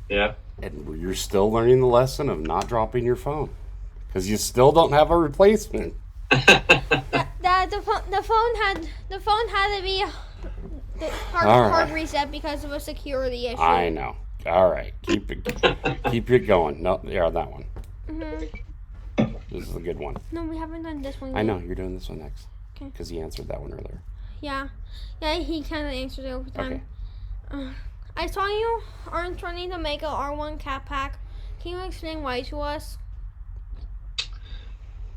Yeah. And you're still learning the lesson of not dropping your phone because you still don't have a replacement. The phone had to be hard reset because of a security issue. I know. All right, keep it going. No, that one. This is a good one. No, we haven't done this one yet. I know, you're doing this one next. Okay. Because he answered that one earlier. Yeah, he kind of answered it over time. Okay. I saw you aren't trying to make a R1 cat pack. Can you explain why to us?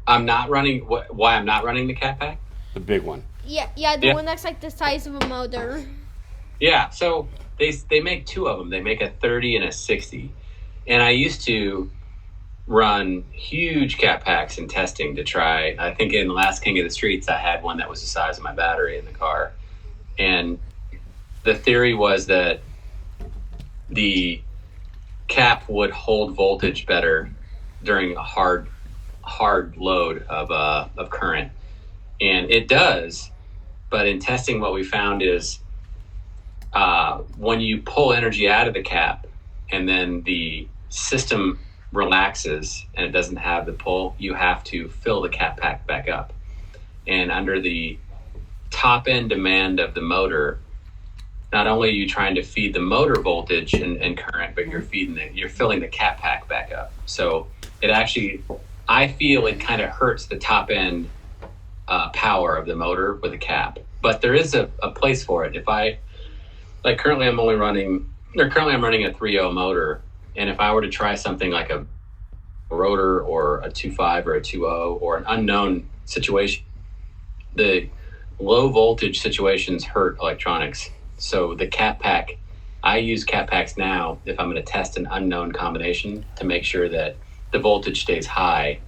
I'm not running. Why I'm not running the cat pack? The big one. Yeah, the one that's like the size of a motor. Yeah, so they make 2 of them. They make a 30 and a 60. And I used to run huge cat packs in testing to try. I think in the last King of the Streets, I had one that was the size of my battery in the car. And the theory was that the cap would hold voltage better during a hard load of current. And it does. But in testing, what we found is when you pull energy out of the cap and then the system relaxes and it doesn't have the pull, you have to fill the cap pack back up. And under the top end demand of the motor, not only are you trying to feed the motor voltage and current, but you're filling the cap pack back up. So it actually, I feel it kind of hurts the top end power of the motor with a cap. But there is a place for it. If I, like currently I'm running a 3.0 motor, and if I were to try something like a rotor or a 2.5 or a 2.0 or an unknown situation, the low voltage situations hurt electronics. So the cap pack I use cat packs now if I'm going to test an unknown combination to make sure that the voltage stays high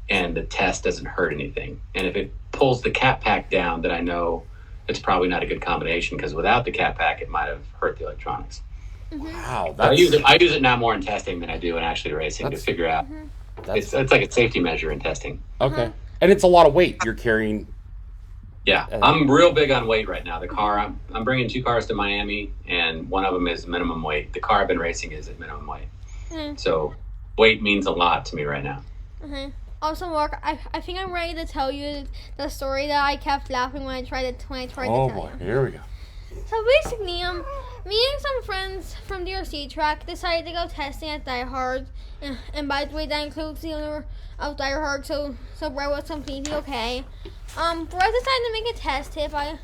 and the test doesn't hurt anything. And if it pulls the cat pack down, then I know it's probably not a good combination, because without the cat pack, it might have hurt the electronics. Wow, I use it now more in testing than I do in actually racing, to figure out. It's like a safety measure in testing. Okay, and it's a lot of weight you're carrying. Yeah, I'm real big on weight right now. The car, I'm bringing 2 cars to Miami, and one of them is minimum weight. The car I've been racing is at minimum weight. So weight means a lot to me right now. Also, Mark, I think I'm ready to tell you the story that I kept laughing when I tried to tell you. Oh boy, here we go. So basically, me and some friends from the RC track decided to go testing at Die Hard, and by the way, that includes the owner of Die Hard. So Brett was completely okay. Brett decided to make a test hit by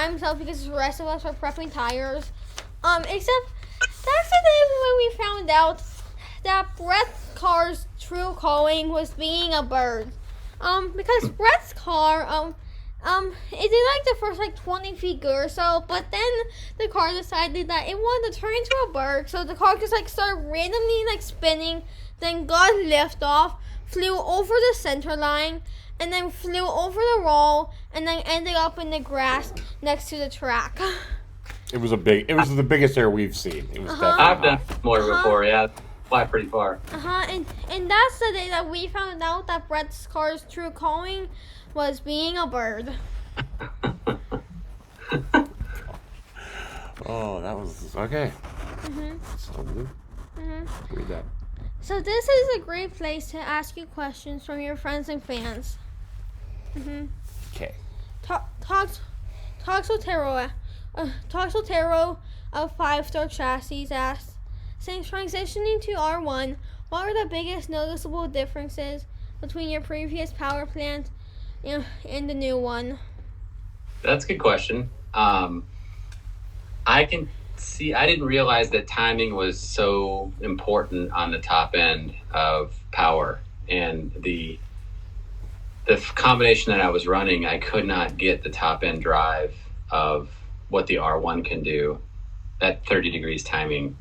himself because the rest of us were prepping tires. Except that's the day when we found out that Brett's car's true calling was being a bird. Because Brett's car, it did like the first 20 feet good or so, but then the car decided that it wanted to turn into a bird, so the car just started randomly spinning, then got liftoff, flew over the center line, and then flew over the roll, and then ended up in the grass next to the track. It was the biggest air we've seen. It was definitely I've done more before, yeah. Fly pretty far. And that's the day that we found out that Brett's car's true calling was being a bird. Oh, that was okay. So, read that. So this is a great place to ask you questions from your friends and fans. Okay. Toxotero of 5-Star Chassis asks, since transitioning to R1, what are the biggest noticeable differences between your previous power plant and the new one? That's a good question. I can see, I didn't realize that timing was so important on the top end of power, and the combination that I was running, I could not get the top end drive of what the R1 can do at 30 degrees timing.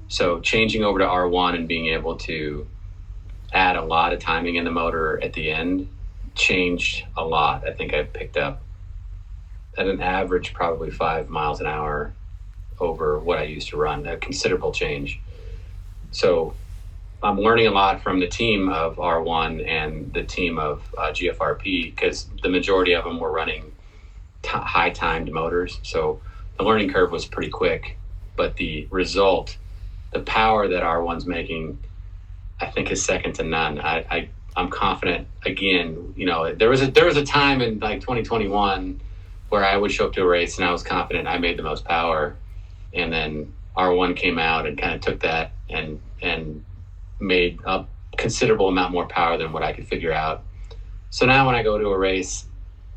So changing over to R1 and being able to add a lot of timing in the motor at the end changed a lot. I think I picked up at an average probably 5 miles an hour over what I used to run, a considerable change. So I'm learning a lot from the team of R1 and the team of GFRP, because the majority of them were running high timed motors. So the learning curve was pretty quick, but the result, the power that R1's making, I think is second to none. I'm confident. Again, there was a time in 2021 where I would show up to a race and I was confident I made the most power, and then R1 came out and kind of took that and made a considerable amount more power than what I could figure out. So now when I go to a race,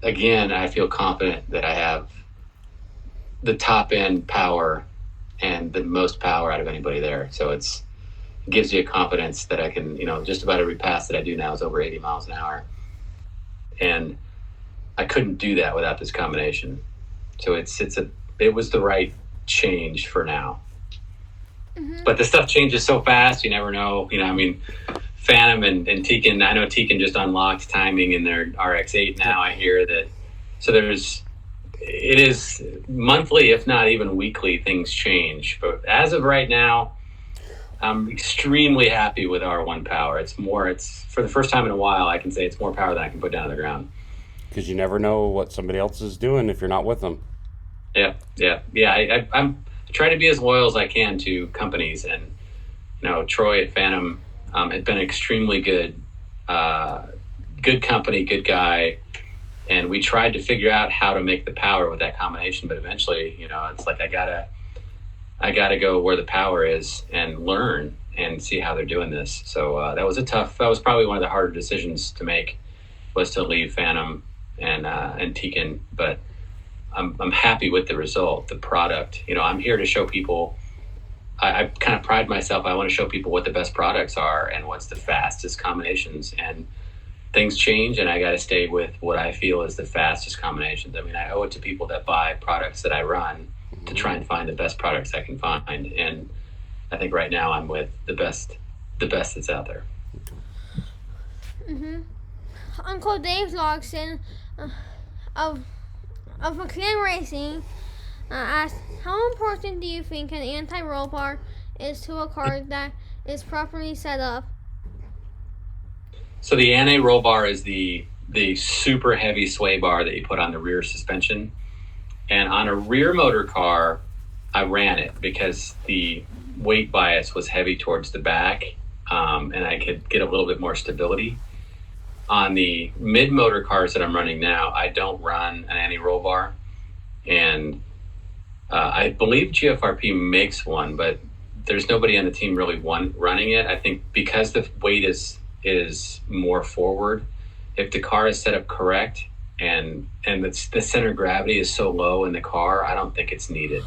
again, I feel confident that I have the top end power and the most power out of anybody there. So it gives you a confidence that I can, just about every pass that I do now is over 80 miles an hour. And I couldn't do that without this combination. So it was the right change for now. But the stuff changes so fast, you never know. Phantom and Tekin, I know Tekin just unlocked timing in their RX-8 now. I hear that. So it is monthly, if not even weekly, things change. But as of right now, I'm extremely happy with R1 power. It's for the first time in a while, I can say it's more power than I can put down on the ground. Because you never know what somebody else is doing if you're not with them. Yeah. I try to be as loyal as I can to companies, and Troy at Phantom had been extremely good company, good guy, and we tried to figure out how to make the power with that combination. But eventually, it's like I gotta go where the power is and learn and see how they're doing this. So that was probably one of the harder decisions to make, was to leave Phantom and Tekin, but I'm happy with the result, the product. I'm here to show people. I kind of pride myself. I want to show people what the best products are and what's the fastest combinations. And things change, and I got to stay with what I feel is the fastest combinations. I mean, I owe it to people that buy products that I run to try and find the best products I can find. And I think right now I'm with the best that's out there. Uncle Dave Logston of McLaren Racing asked, how important do you think an anti-roll bar is to a car that is properly set up? So the anti-roll bar is the super heavy sway bar that you put on the rear suspension. And on a rear motor car, I ran it because the weight bias was heavy towards the back, and I could get a little bit more stability. On the mid motor cars that I'm running now, I don't run an anti-roll bar. And I believe GFRP makes one, but there's nobody on the team really running it. I think because the weight is more forward, if the car is set up correct and the center of gravity is so low in the car, I don't think it's needed.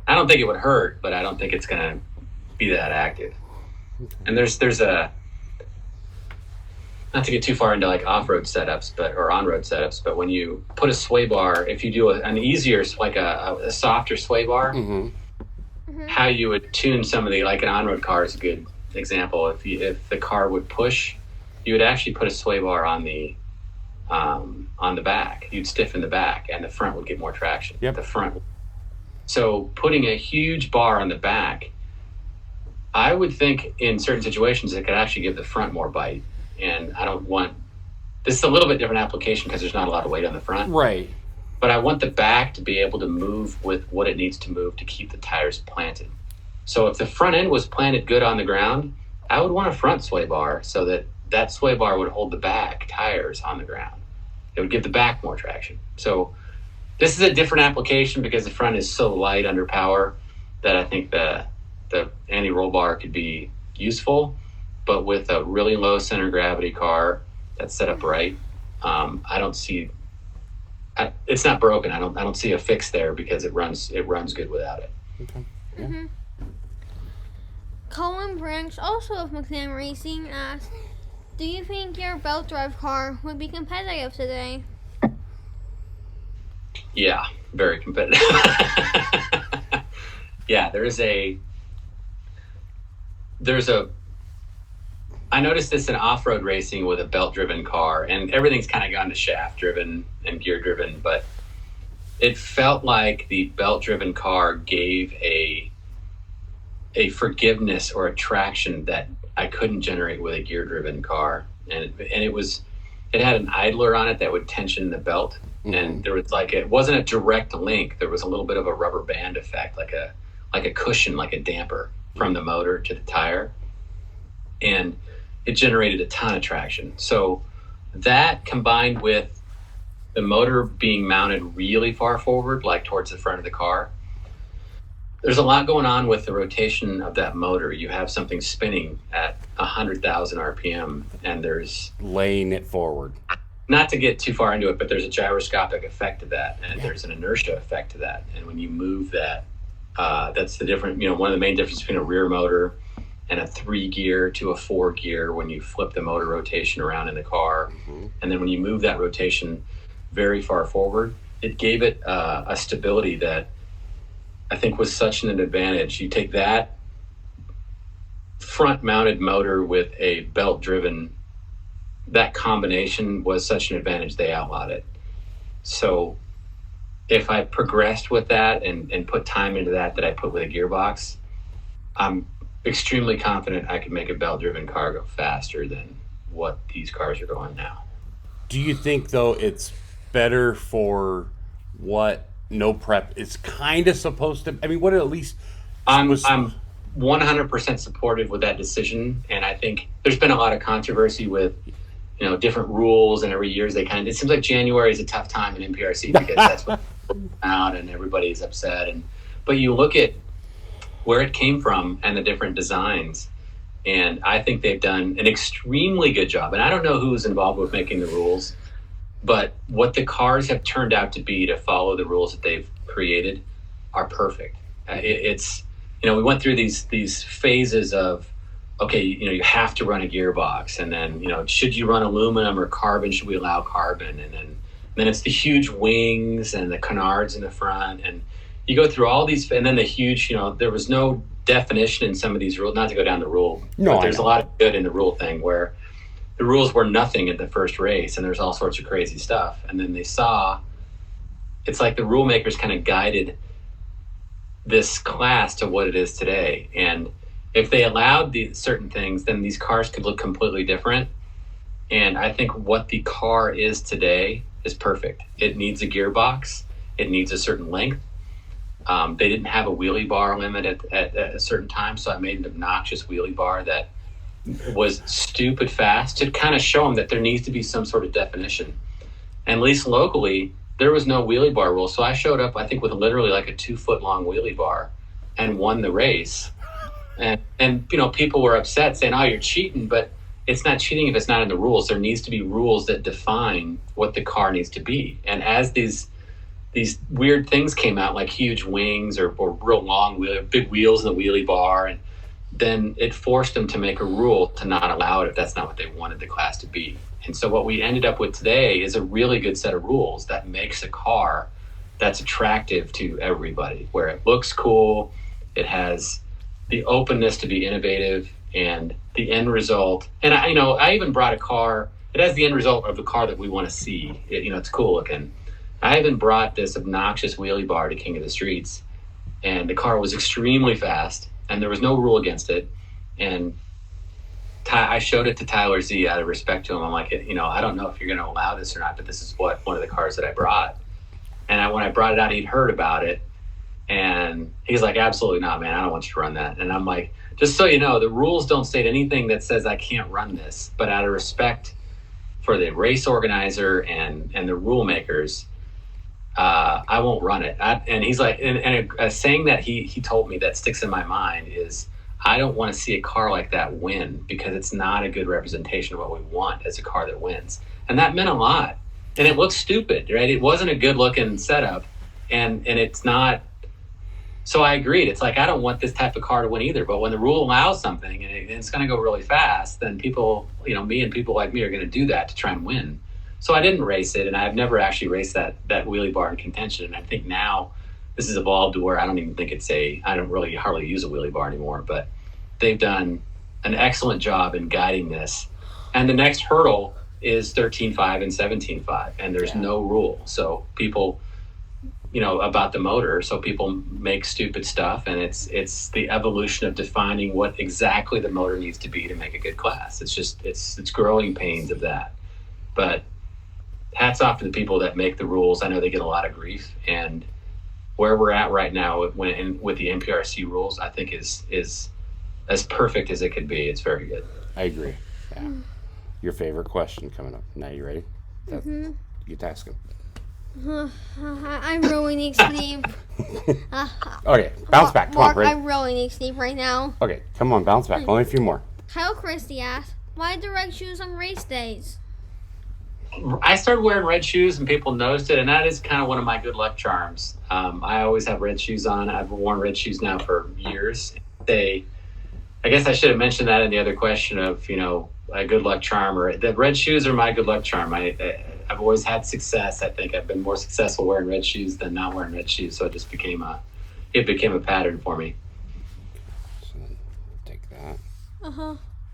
I don't think it would hurt, but I don't think it's going to be that active. And there's a, not to get too far into like off-road setups, or on-road setups, but when you put a sway bar, if you do an easier, like a softer sway bar, how you would tune some of the, like an on-road car is a good example. If the car would push, you would actually put a sway bar on the back. You'd stiffen the back, and the front would get more traction. Yep. The front. So putting a huge bar on the back, I would think in certain situations it could actually give the front more bite. And I don't want, this is a little bit different application because there's not a lot of weight on the front. Right. But I want the back to be able to move with what it needs to move to keep the tires planted. So if the front end was planted good on the ground, I would want a front sway bar so that sway bar would hold the back tires on the ground. It would give the back more traction. So this is a different application because the front is so light under power that I think the anti-roll bar could be useful. But with a really low center of gravity car that's set up right, I don't see. It's not broken. I don't see a fix there because it runs good without it. Okay. Yeah. Colin Branch, also of McLaren Racing, asked, do you think your belt drive car would be competitive today? Yeah, very competitive. Yeah, there's a. I noticed this in off-road racing with a belt-driven car, and everything's kind of gone to shaft-driven and gear-driven, but it felt like the belt-driven car gave a forgiveness or a traction that I couldn't generate with a gear-driven car, and it had an idler on it that would tension the belt, and there was it wasn't a direct link. There was a little bit of a rubber band effect, like a cushion, like a damper from the motor to the tire, and it generated a ton of traction. So that combined with the motor being mounted really far forward, like towards the front of the car, there's a lot going on with the rotation of that motor. You have something spinning at 100,000 RPM, and there's laying it forward. Not to get too far into it, but there's a gyroscopic effect to that, and there's an inertia effect to that. And when you move that, that's the different. One of the main differences between a rear motor and a 3-gear to a 4-gear when you flip the motor rotation around in the car. And then when you move that rotation very far forward, it gave it a stability that I think was such an advantage. You take that front-mounted motor with a belt-driven, that combination was such an advantage, they outlawed it. So if I progressed with that and put time into that I put with a gearbox, I'm extremely confident I could make a belt-driven car go faster than what these cars are going now. Do you think, though, it's better for what no prep is kind of supposed to? I mean, what at least I'm 100% supportive with that decision, and I think there's been a lot of controversy with different rules, and every year it seems like January is a tough time in NPRC because that's what out and everybody's upset. But you look at where it came from and the different designs, and I think they've done an extremely good job. And I don't know who's involved with making the rules, but what the cars have turned out to be to follow the rules that they've created are perfect. It's we went through these phases of, okay, you have to run a gearbox, and then should you run aluminum or carbon? Should we allow carbon? And then it's the huge wings and the canards in the front, and you go through all these, and then the huge, there was no definition in some of these rules. Not to go down the rule, but there's a lot of good in the rule thing where the rules were nothing at the first race, and there's all sorts of crazy stuff. And then they saw, it's like the rule makers kind of guided this class to what it is today. And if they allowed these certain things, then these cars could look completely different. And I think what the car is today is perfect. It needs a gearbox. It needs a certain length. They didn't have a wheelie bar limit at a certain time, so I made an obnoxious wheelie bar that was stupid fast to kind of show them that there needs to be some sort of definition. And at least locally, there was no wheelie bar rule. So I showed up, I think, with literally like a 2-foot long wheelie bar and won the race. And people were upset saying, oh, you're cheating, but it's not cheating if it's not in the rules. There needs to be rules that define what the car needs to be. And as these weird things came out, like huge wings or real long big wheels in the wheelie bar, and then it forced them to make a rule to not allow it if that's not what they wanted the class to be. And so what we ended up with today is a really good set of rules that makes a car that's attractive to everybody, where it looks cool, it has the openness to be innovative, and the end result. And I even brought a car. It has the end result of the car that we want to see. It's cool looking. I even brought this obnoxious wheelie bar to King of the Streets, and the car was extremely fast, and there was no rule against it. And I showed it to Tyler Z out of respect to him. I'm like, I don't know if you're going to allow this or not, but this is one of the cars that I brought. And when I brought it out, he'd heard about it, and he's like, absolutely not, man. I don't want you to run that. And I'm like, just so you know, the rules don't state anything that says I can't run this, but out of respect for the race organizer and the rule makers, I won't run it. And he's like, and a saying that he told me that sticks in my mind is, I don't want to see a car like that win because it's not a good representation of what we want as a car that wins. And that meant a lot. And it looked stupid, right? It wasn't a good looking setup, and it's not. So I agreed. It's like, I don't want this type of car to win either. But when the rule allows something and it's going to go really fast, then people, me and people like me are going to do that to try and win. So I didn't race it, and I've never actually raced that wheelie bar in contention. And I think now this has evolved to where I don't even think I don't really hardly use a wheelie bar anymore. But they've done an excellent job in guiding this. And the next hurdle is 13.5 and 17.5, and there's no rule. So people, about the motor, so people make stupid stuff, and it's the evolution of defining what exactly the motor needs to be to make a good class. It's just it's growing pains of that. But hats off to the people that make the rules. I know they get a lot of grief, and where we're at right now with the NPRC rules, I think is as perfect as it could be. It's very good. I agree. Yeah. Your favorite question coming up. Now you ready? You get to ask him. I'm really need sleep. Okay, bounce back. Come on, Mark, I really need sleep right now. Okay, come on, bounce back. Only a few more. Kyle Christie asked, why do red shoes on race days? I started wearing red shoes and people noticed it, and that is kind of one of my good luck charms. I always have red shoes on. I've worn red shoes now for years. I guess I should have mentioned that in the other question of, a good luck charm, or the red shoes are my good luck charm. I've always had success. I think I've been more successful wearing red shoes than not wearing red shoes. So it just became a pattern for me. So then take that.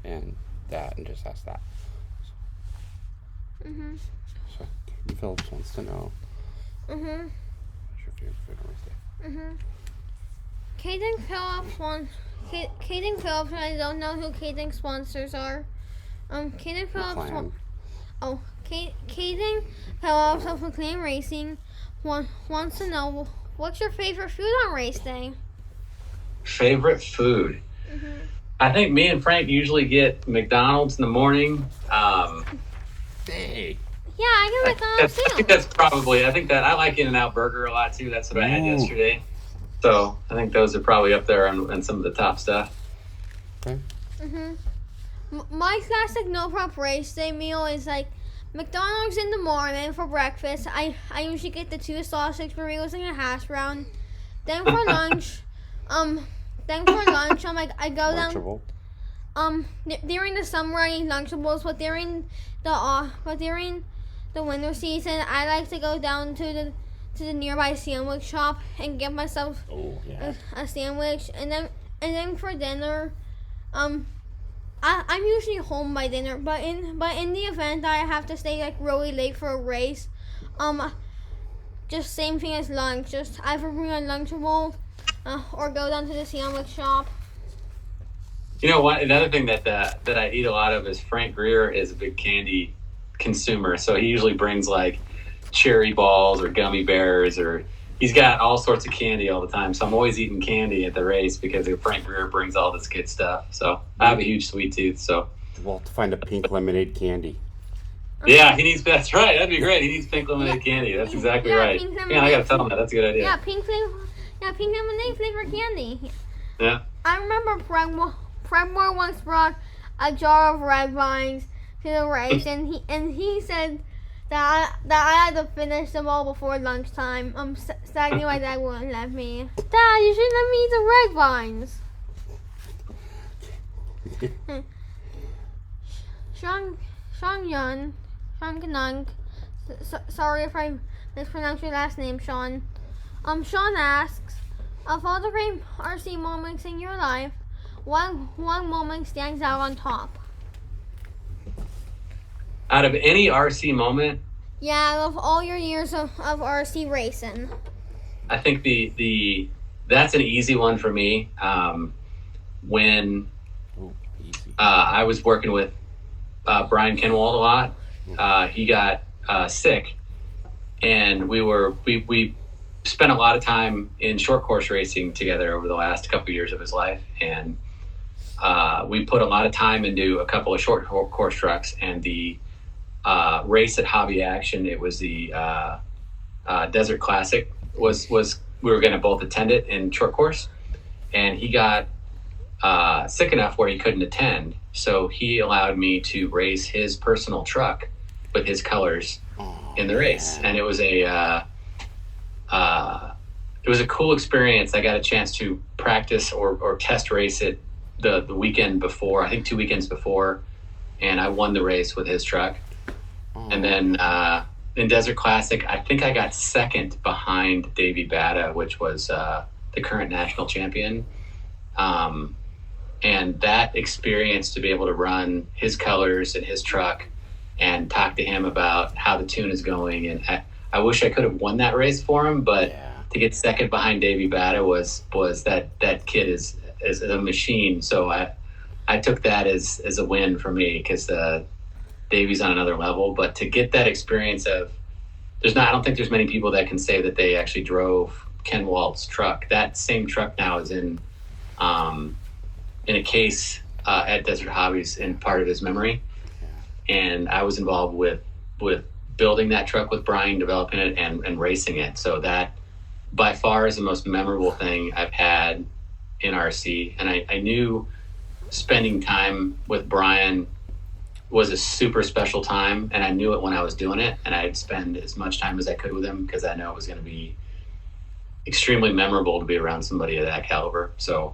And that, and just ask that. So Phillips wants to know. What's your favorite food on Wednesday? Caden Phillips, I don't know who Caden's sponsors are. Caden Phillips. Caden Phillips of McLean Racing wants to know, what's your favorite food on race day? Favorite food? I think me and Frank usually get McDonald's in the morning. Hey. Yeah, I get McDonald's too. I think that I like In-N-Out Burger a lot too. That's what I had yesterday. So I think those are probably up there on some of the top stuff. Okay. My classic no prep race day meal is like McDonald's in the morning for breakfast. I usually get the 2 sausage burritos and a hash brown. Then for lunch, I go down. During the summer I eat Lunchables, but during the winter season I like to go down to to the nearby sandwich shop and get myself a sandwich, and then for dinner, I'm usually home by dinner, but in the event that I have to stay like really late for a race, just same thing as lunch. Just either bring a Lunchable, or go down to the sandwich shop. You know what? Another thing that I eat a lot of is Frank Greer is a big candy consumer, so he usually brings like cherry balls or gummy bears, or he's got all sorts of candy all the time. So I'm always eating candy at the race because Frank Greer brings all this good stuff. So I have a huge sweet tooth. So we'll have to find a pink lemonade candy. Yeah, he needs. That's right. That'd be great. He needs pink lemonade candy. That's exactly right. Yeah, I gotta tell him that. That's a good idea. Yeah, pink lemonade flavor candy. Yeah. I remember Fredmore once brought a jar of red vines to the race, and he said that I had to finish them all before lunchtime. Sadly, my dad wouldn't let me. Dad, you should let me eat the red vines. Sean Kanung. Sorry if I mispronounced your last name, Sean. Sean asks, of all the great RC moments in your life, one moment stands out on top. Out of any RC moment? Yeah, of all your years of RC racing. I think that's an easy one for me. When I was working with Brian Kenwald a lot, he got sick, and we spent a lot of time in short course racing together over the last couple of years of his life, and we put a lot of time into a couple of short course trucks, and the race at Hobby Action, it was the Desert Classic, was we were going to both attend it in short course, and he got sick enough where he couldn't attend, so he allowed me to race his personal truck with his colors in the race, and it was a cool experience. I got a chance to practice or test race it the weekend before, I think 2 weekends before, and I won the race with his truck. And then in Desert Classic, I think I got second behind Davey Bata, which was the current national champion. And that experience to be able to run his colors and his truck and talk to him about how the tune is going. And I wish I could have won that race for him, but to get second behind Davey Bata was that kid is a machine. So I took that as a win for me, because Davey's on another level. But to get that experience of, I don't think there's many people that can say that they actually drove Ken Walt's truck. That same truck now is in a case at Desert Hobbies in part of his memory. And I was involved with building that truck with Brian, developing it and racing it. So that by far is the most memorable thing I've had in RC. And I knew spending time with Brian was a super special time, and I knew it when I was doing it, and I'd spend as much time as I could with him, because I know it was going to be extremely memorable to be around somebody of that caliber. So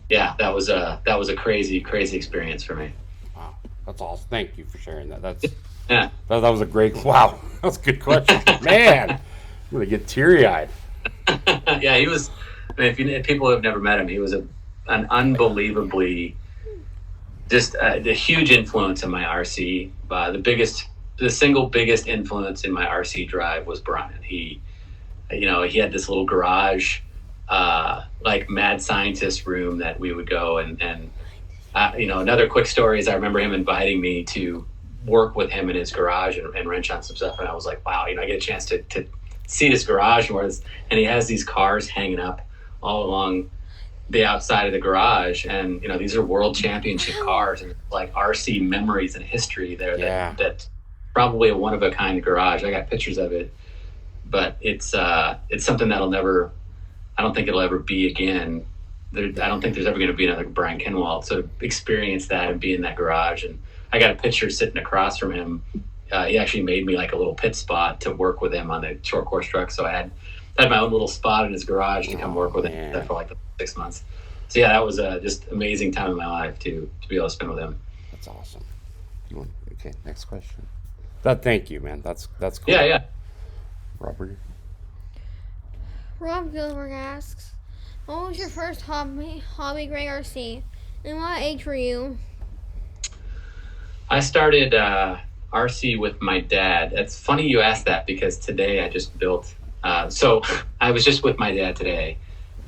yeah, that was a crazy experience for me. Wow, that's awesome. Thank you for sharing that. That was a great, wow, that's a good question. Man, I'm gonna get teary-eyed. Yeah, he was, if people have never met him, he was an unbelievably just the huge influence in my RC. The single biggest influence in my RC drive was Brian. He had this little garage, like mad scientist room that we would go and another quick story is I remember him inviting me to work with him in his garage and wrench on some stuff, and I was like, wow, I get a chance to see this garage and he has these cars hanging up all along the outside of the garage, and these are world championship cars, and like RC memories and history there. That's probably a one-of-a-kind garage. I got pictures of it, but it's something that'll never, I don't think it'll ever be again. I don't think there's ever going to be another Brian Kenwald. So to experience that and be in that garage, and I got a picture sitting across from him. He actually made me like a little pit spot to work with him on the short course truck, so I had my own little spot in his garage to come work with him for like 6 months. So yeah, that was just amazing time in my life to be able to spend with him. That's awesome. Okay, next question. Thank you, man. That's cool. Yeah. Robert. Rob Gilbert asks, what was your first hobby Greg RC? And what age were you? I started RC with my dad. It's funny you asked that because today I just built. So I was just with my dad today,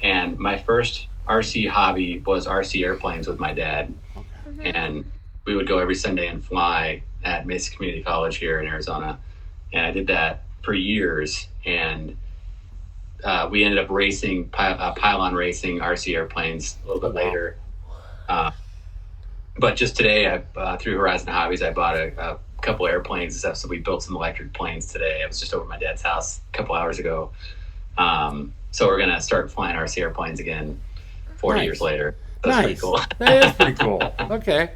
and my first RC hobby was RC airplanes with my dad. Mm-hmm. And we would go every Sunday and fly at Mesa Community College here in Arizona. And I did that for years. And we ended up racing, pylon racing RC airplanes a little bit later. But just today, through Horizon Hobbies, I bought a couple airplanes and stuff. So we built some electric planes today. I was just over at my dad's house a couple hours ago. So we're going to start flying RC airplanes again 40 years later. That's pretty cool. That is pretty cool. Okay.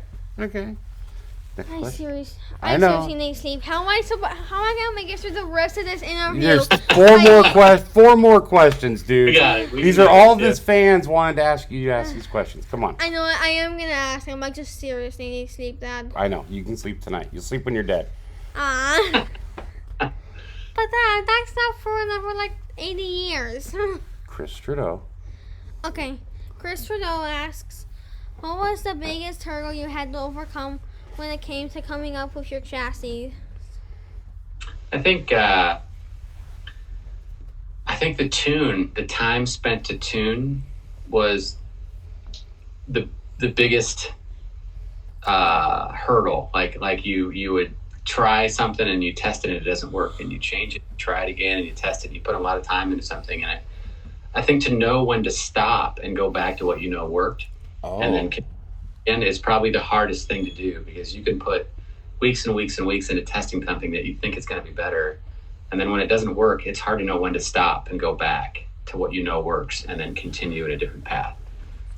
I seriously need sleep. How am I gonna make it through the rest of this interview? There's four more questions, dude. We got it. These are all of his fans wanted to ask you to ask these questions. Come on. I know I am gonna ask him. I just seriously need sleep, Dad. I know. You can sleep tonight. You'll sleep when you're dead. But Dad, that's not for another 80 years. Chris Trudeau. Okay. Chris Trudeau asks, what was the biggest hurdle you had to overcome when it came to coming up with your chassis? I think the time spent to tune was the biggest hurdle. Like you would try something and you test it and it doesn't work, and you change it, try it again, and you test it, and you put a lot of time into something. And I think to know when to stop and go back to what you know worked, and then and is probably the hardest thing to do, because you can put weeks and weeks and weeks into testing something that you think is going to be better, and then when it doesn't work, it's hard to know when to stop and go back to what you know works and then continue in a different path.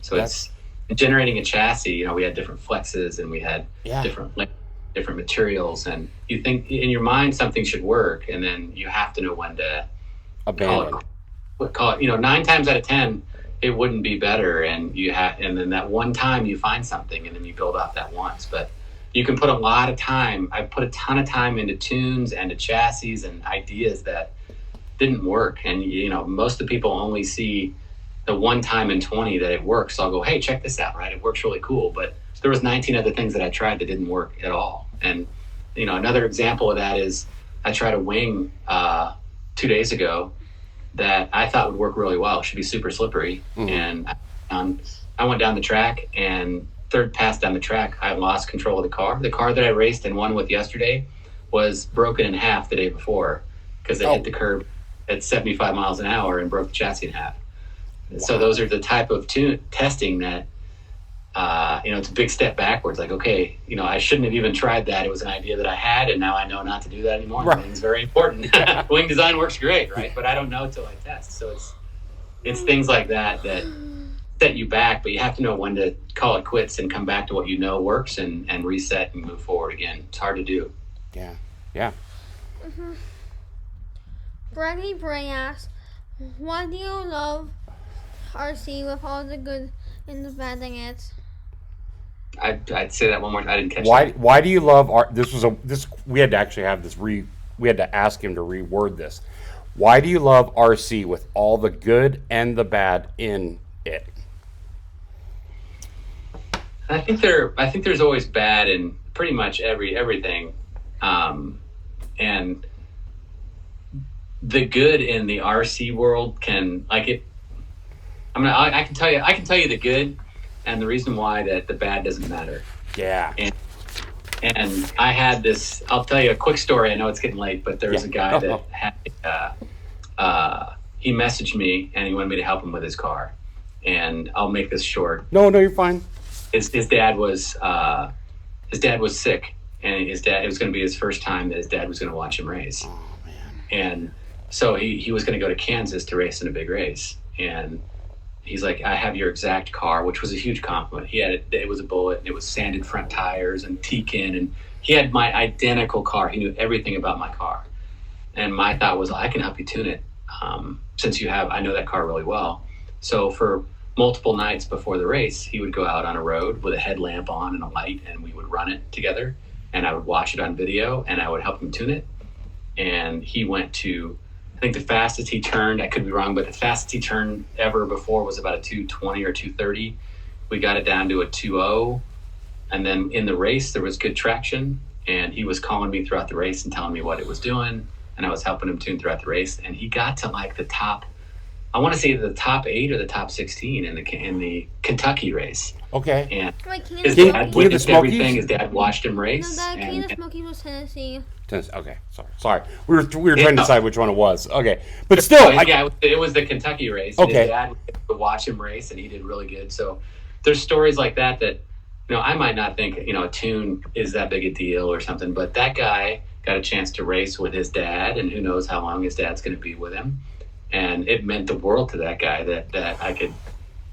So it's generating a chassis. We had different flexes and we had different materials, and you think in your mind something should work, and then you have to know when to abandon. Call it 9 times out of 10 it wouldn't be better, and then that one time you find something, and then you build off that once. But you can put a lot of time. I put a ton of time into tunes and to chassis and ideas that didn't work, and most of the people only see the one time in 20 that it works. So I'll go, hey, check this out, right? It works really cool. But there was 19 other things that I tried that didn't work at all. And another example of that is I tried a wing 2 days ago that I thought would work really well. It should be super slippery. And I went down the track, and third pass down the track, I lost control of the car. The car that I raced and won with yesterday was broken in half the day before because it hit the curb at 75 miles an hour and broke the chassis in half. Wow. So those are the type of testing that, it's a big step backwards. Like, okay, I shouldn't have even tried that. It was an idea that I had, and now I know not to do that anymore. Right. It's very important. Wing design works great, right? But I don't know until I test. So it's things like that set you back, but you have to know when to call it quits and come back to what you know works and reset and move forward again. It's hard to do. Yeah. Mm-hmm. Bradley Bray asks, why do you love RC with all the good and the bad in it? I'd say that one more time. I didn't catch that. Why do you love we had to actually have this we had to ask him to reword this. Why do you love RC with all the good and the bad in it? I think there's always bad in pretty much everything. And the good in the RC world can I can tell you the good and the reason why that the bad doesn't matter. Yeah. And I had this. I'll tell you a quick story. I know it's getting late, but there was a guy that had he messaged me and he wanted me to help him with his car. And I'll make this short. No, you're fine. His dad was sick, and it was going to be his first time that his dad was going to watch him race. Oh man. And so he was going to go to Kansas to race in a big race, and he's like, I have your exact car, which was a huge compliment. It was a Bullet, and it was sanded front tires and T-Kin, and he had my identical car. He knew everything about my car. And my thought was, I can help you tune it, since I know that car really well. So for multiple nights before the race, he would go out on a road with a headlamp on and a light, and we would run it together, and I would watch it on video, and I would help him tune it. And he went to think the fastest he turned, I could be wrong, but the fastest he turned ever before was about a 220 or 230. We got it down to a 2.0. And then in the race, there was good traction. And he was calling me throughout the race and telling me what it was doing. And I was helping him tune throughout the race. And he got to like the top, I want to say the top 8 or the top 16 in the Kentucky race. Okay. And Wait, his dad witnessed everything. His dad watched him race. No, the King of the Smokies was Tennessee. Okay, sorry. We were trying to decide which one it was. Okay, but still, it was the Kentucky race. Okay. His dad would watch him race, and he did really good. So there's stories like that I might not think a tune is that big a deal or something, but that guy got a chance to race with his dad, and who knows how long his dad's going to be with him, and it meant the world to that guy that I could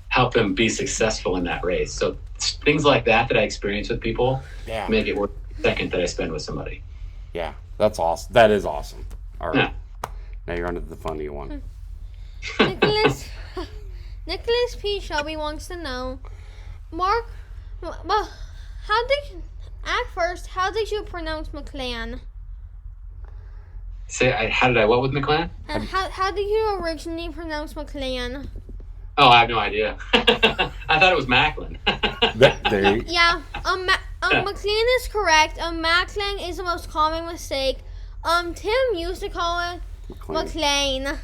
help him be successful in that race. So things like that I experience with people make it worth the second that I spend with somebody. Yeah, that's awesome. That is awesome. All right. Yeah. Now you're on to the funny one. Nicholas P. Shelby wants to know, Mark, well, how did you pronounce McLean? How did I what with McLean? How did you originally pronounce McLean? Oh, I have no idea. I thought it was Macklin. Yeah, McLean is correct. Macklin is the most common mistake. Tim used to call it McLean.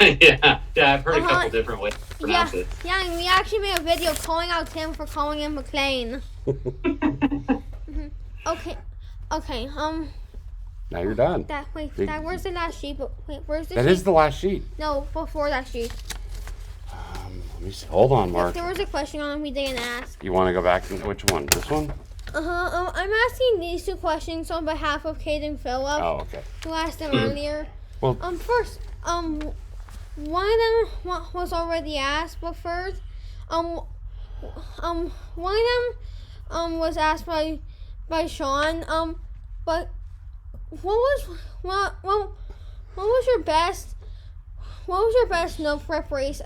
yeah, I've heard a couple different ways to pronounce it. Yeah, and we actually made a video calling out Tim for calling him McLean. Okay. Now you're done. Where's the last sheet? Where's the sheet? That is the last sheet. No, before that sheet. Let me see. Hold on, Mark. There was a question on it we didn't ask. You want to go back and which one? This one? I'm asking these 2 questions on behalf of Kate and Philip. Oh, okay. Who asked them earlier. Well, first, one of them was already asked, but first, one of them was asked by Sean. But what was your best no prep race,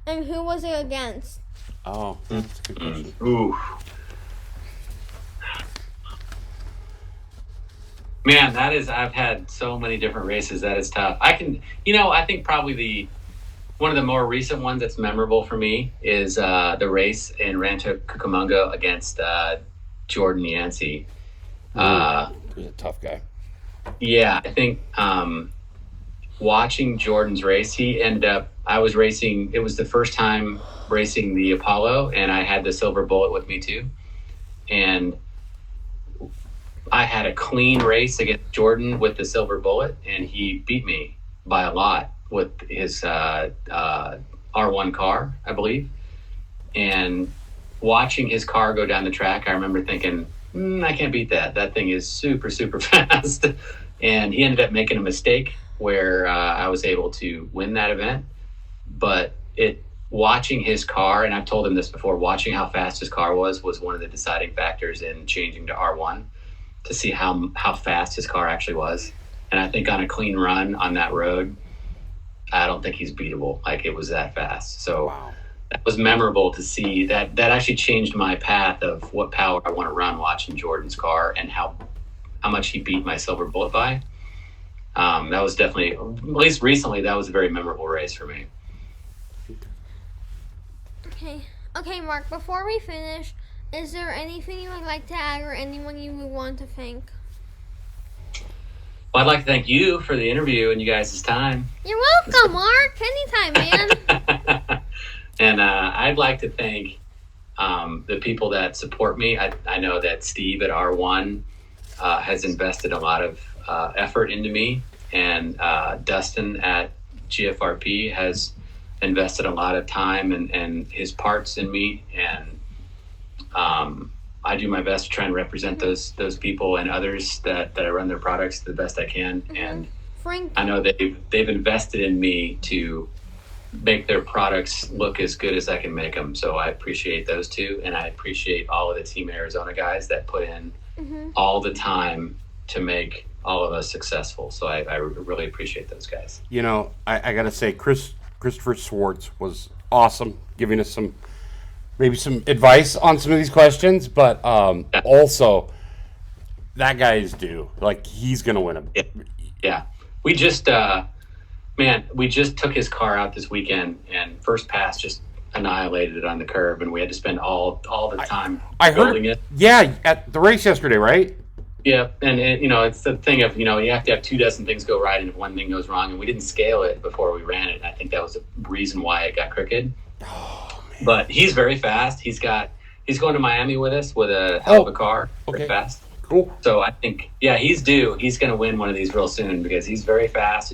and who was it against? Oh, that's a good question. Ooh. Man, I've had so many different races. That is tough. I think probably one of the more recent ones that's memorable for me is the race in Rancho Cucamonga against Jordan Yancey. He's a tough guy. Yeah, I think watching Jordan's race, I was racing, it was the first time racing the Apollo, and I had the Silver Bullet with me too. And I had a clean race against Jordan with the Silver Bullet, and he beat me by a lot with his R1 car, I believe. And watching his car go down the track, I remember thinking, I can't beat that. That thing is super, super fast. And he ended up making a mistake where I was able to win that event. But watching his car, and I've told him this before, watching how fast his car was one of the deciding factors in changing to R1 to see how fast his car actually was. And I think on a clean run on that road, I don't think he's beatable. Like, it was that fast. So wow. That was memorable to see. That actually changed my path of what power I want to run watching Jordan's car and how much he beat my Silver Bullet by. That was definitely, at least recently, that was a very memorable race for me. Okay, Mark, before we finish, is there anything you would like to add or anyone you would want to thank? Well, I'd like to thank you for the interview and you guys' time. You're welcome, Mark. Anytime, man. And I'd like to thank the people that support me. I know that Steve at R1 has invested a lot of effort into me, and Dustin at GFRP has invested a lot of time and his parts in me, and I do my best to try and represent those people and others that I run their products the best I can. Mm-hmm. And Frank, I know they've invested in me to make their products look as good as I can make them. So I appreciate those two, and I appreciate all of the Team Arizona guys that put in all the time to make all of us successful. So I really appreciate those guys. You know, I got to say, Christopher Swartz was awesome, giving us maybe some advice on some of these questions, but also that guy is due. Like, he's going to win them. Yeah. We just man, we just took his car out this weekend, and first pass just annihilated it on the curb, and we had to spend all the time building it. Yeah, at the race yesterday, right? Yeah, and it's the thing of, you have to have 24 things go right, and if one thing goes wrong, and we didn't scale it before we ran it, and I think that was the reason why it got crooked. Oh, man. But he's very fast. He's going to Miami with us with a hell of a car. Very fast. Cool. So I think, he's due. He's going to win one of these real soon because he's very fast.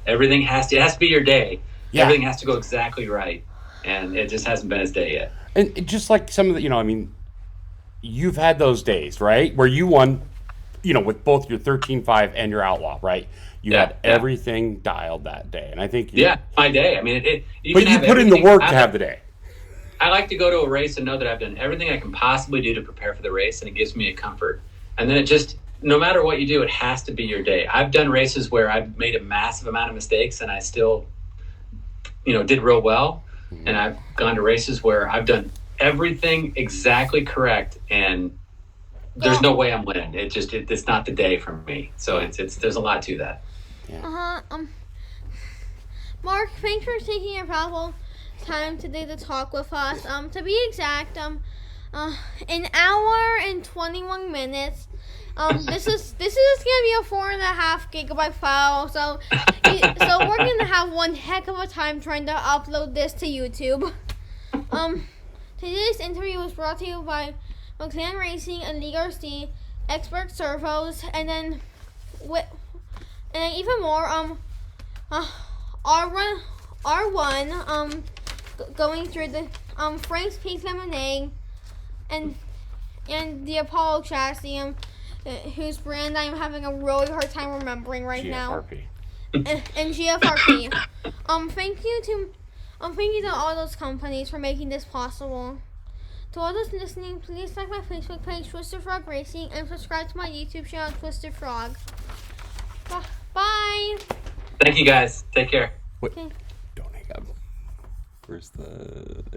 Everything has to be your day. Yeah. Everything has to go exactly right, and it just hasn't been his day yet. And just like some of the, you've had those days, right, where you won, with both your 13.5 and your Outlaw, right? You had everything dialed that day, and I think my day. I mean, but you put in the work to have the day. I like to go to a race and know that I've done everything I can possibly do to prepare for the race, and it gives me a comfort. And then it just, no matter what you do, it has to be your day. I've done races where I've made a massive amount of mistakes, and I still, did real well. Mm-hmm. And I've gone to races where I've done everything exactly correct, and there's no way I'm winning. It's not the day for me. So there's a lot to that. Yeah. Mark, thanks for taking your valuable time today to talk with us. To be exact, an hour and 21 minutes. This is gonna be a 4.5 gigabyte file. So we're gonna have one heck of a time trying to upload this to YouTube. Today's interview was brought to you by McLaren Racing and Lee Garcia, Expert Servos, and then even more R1 going through the Frank's Peak Lemonade and the Apollo chassis, whose brand I'm having a really hard time remembering right now. And GFRP. Thank you to all those companies for making this possible. To all those listening, please like my Facebook page, Twisted Frog Racing, and subscribe to my YouTube channel, Twisted Frog. Bye. Thank you, guys. Take care. Wait, don't hang up. Where's the...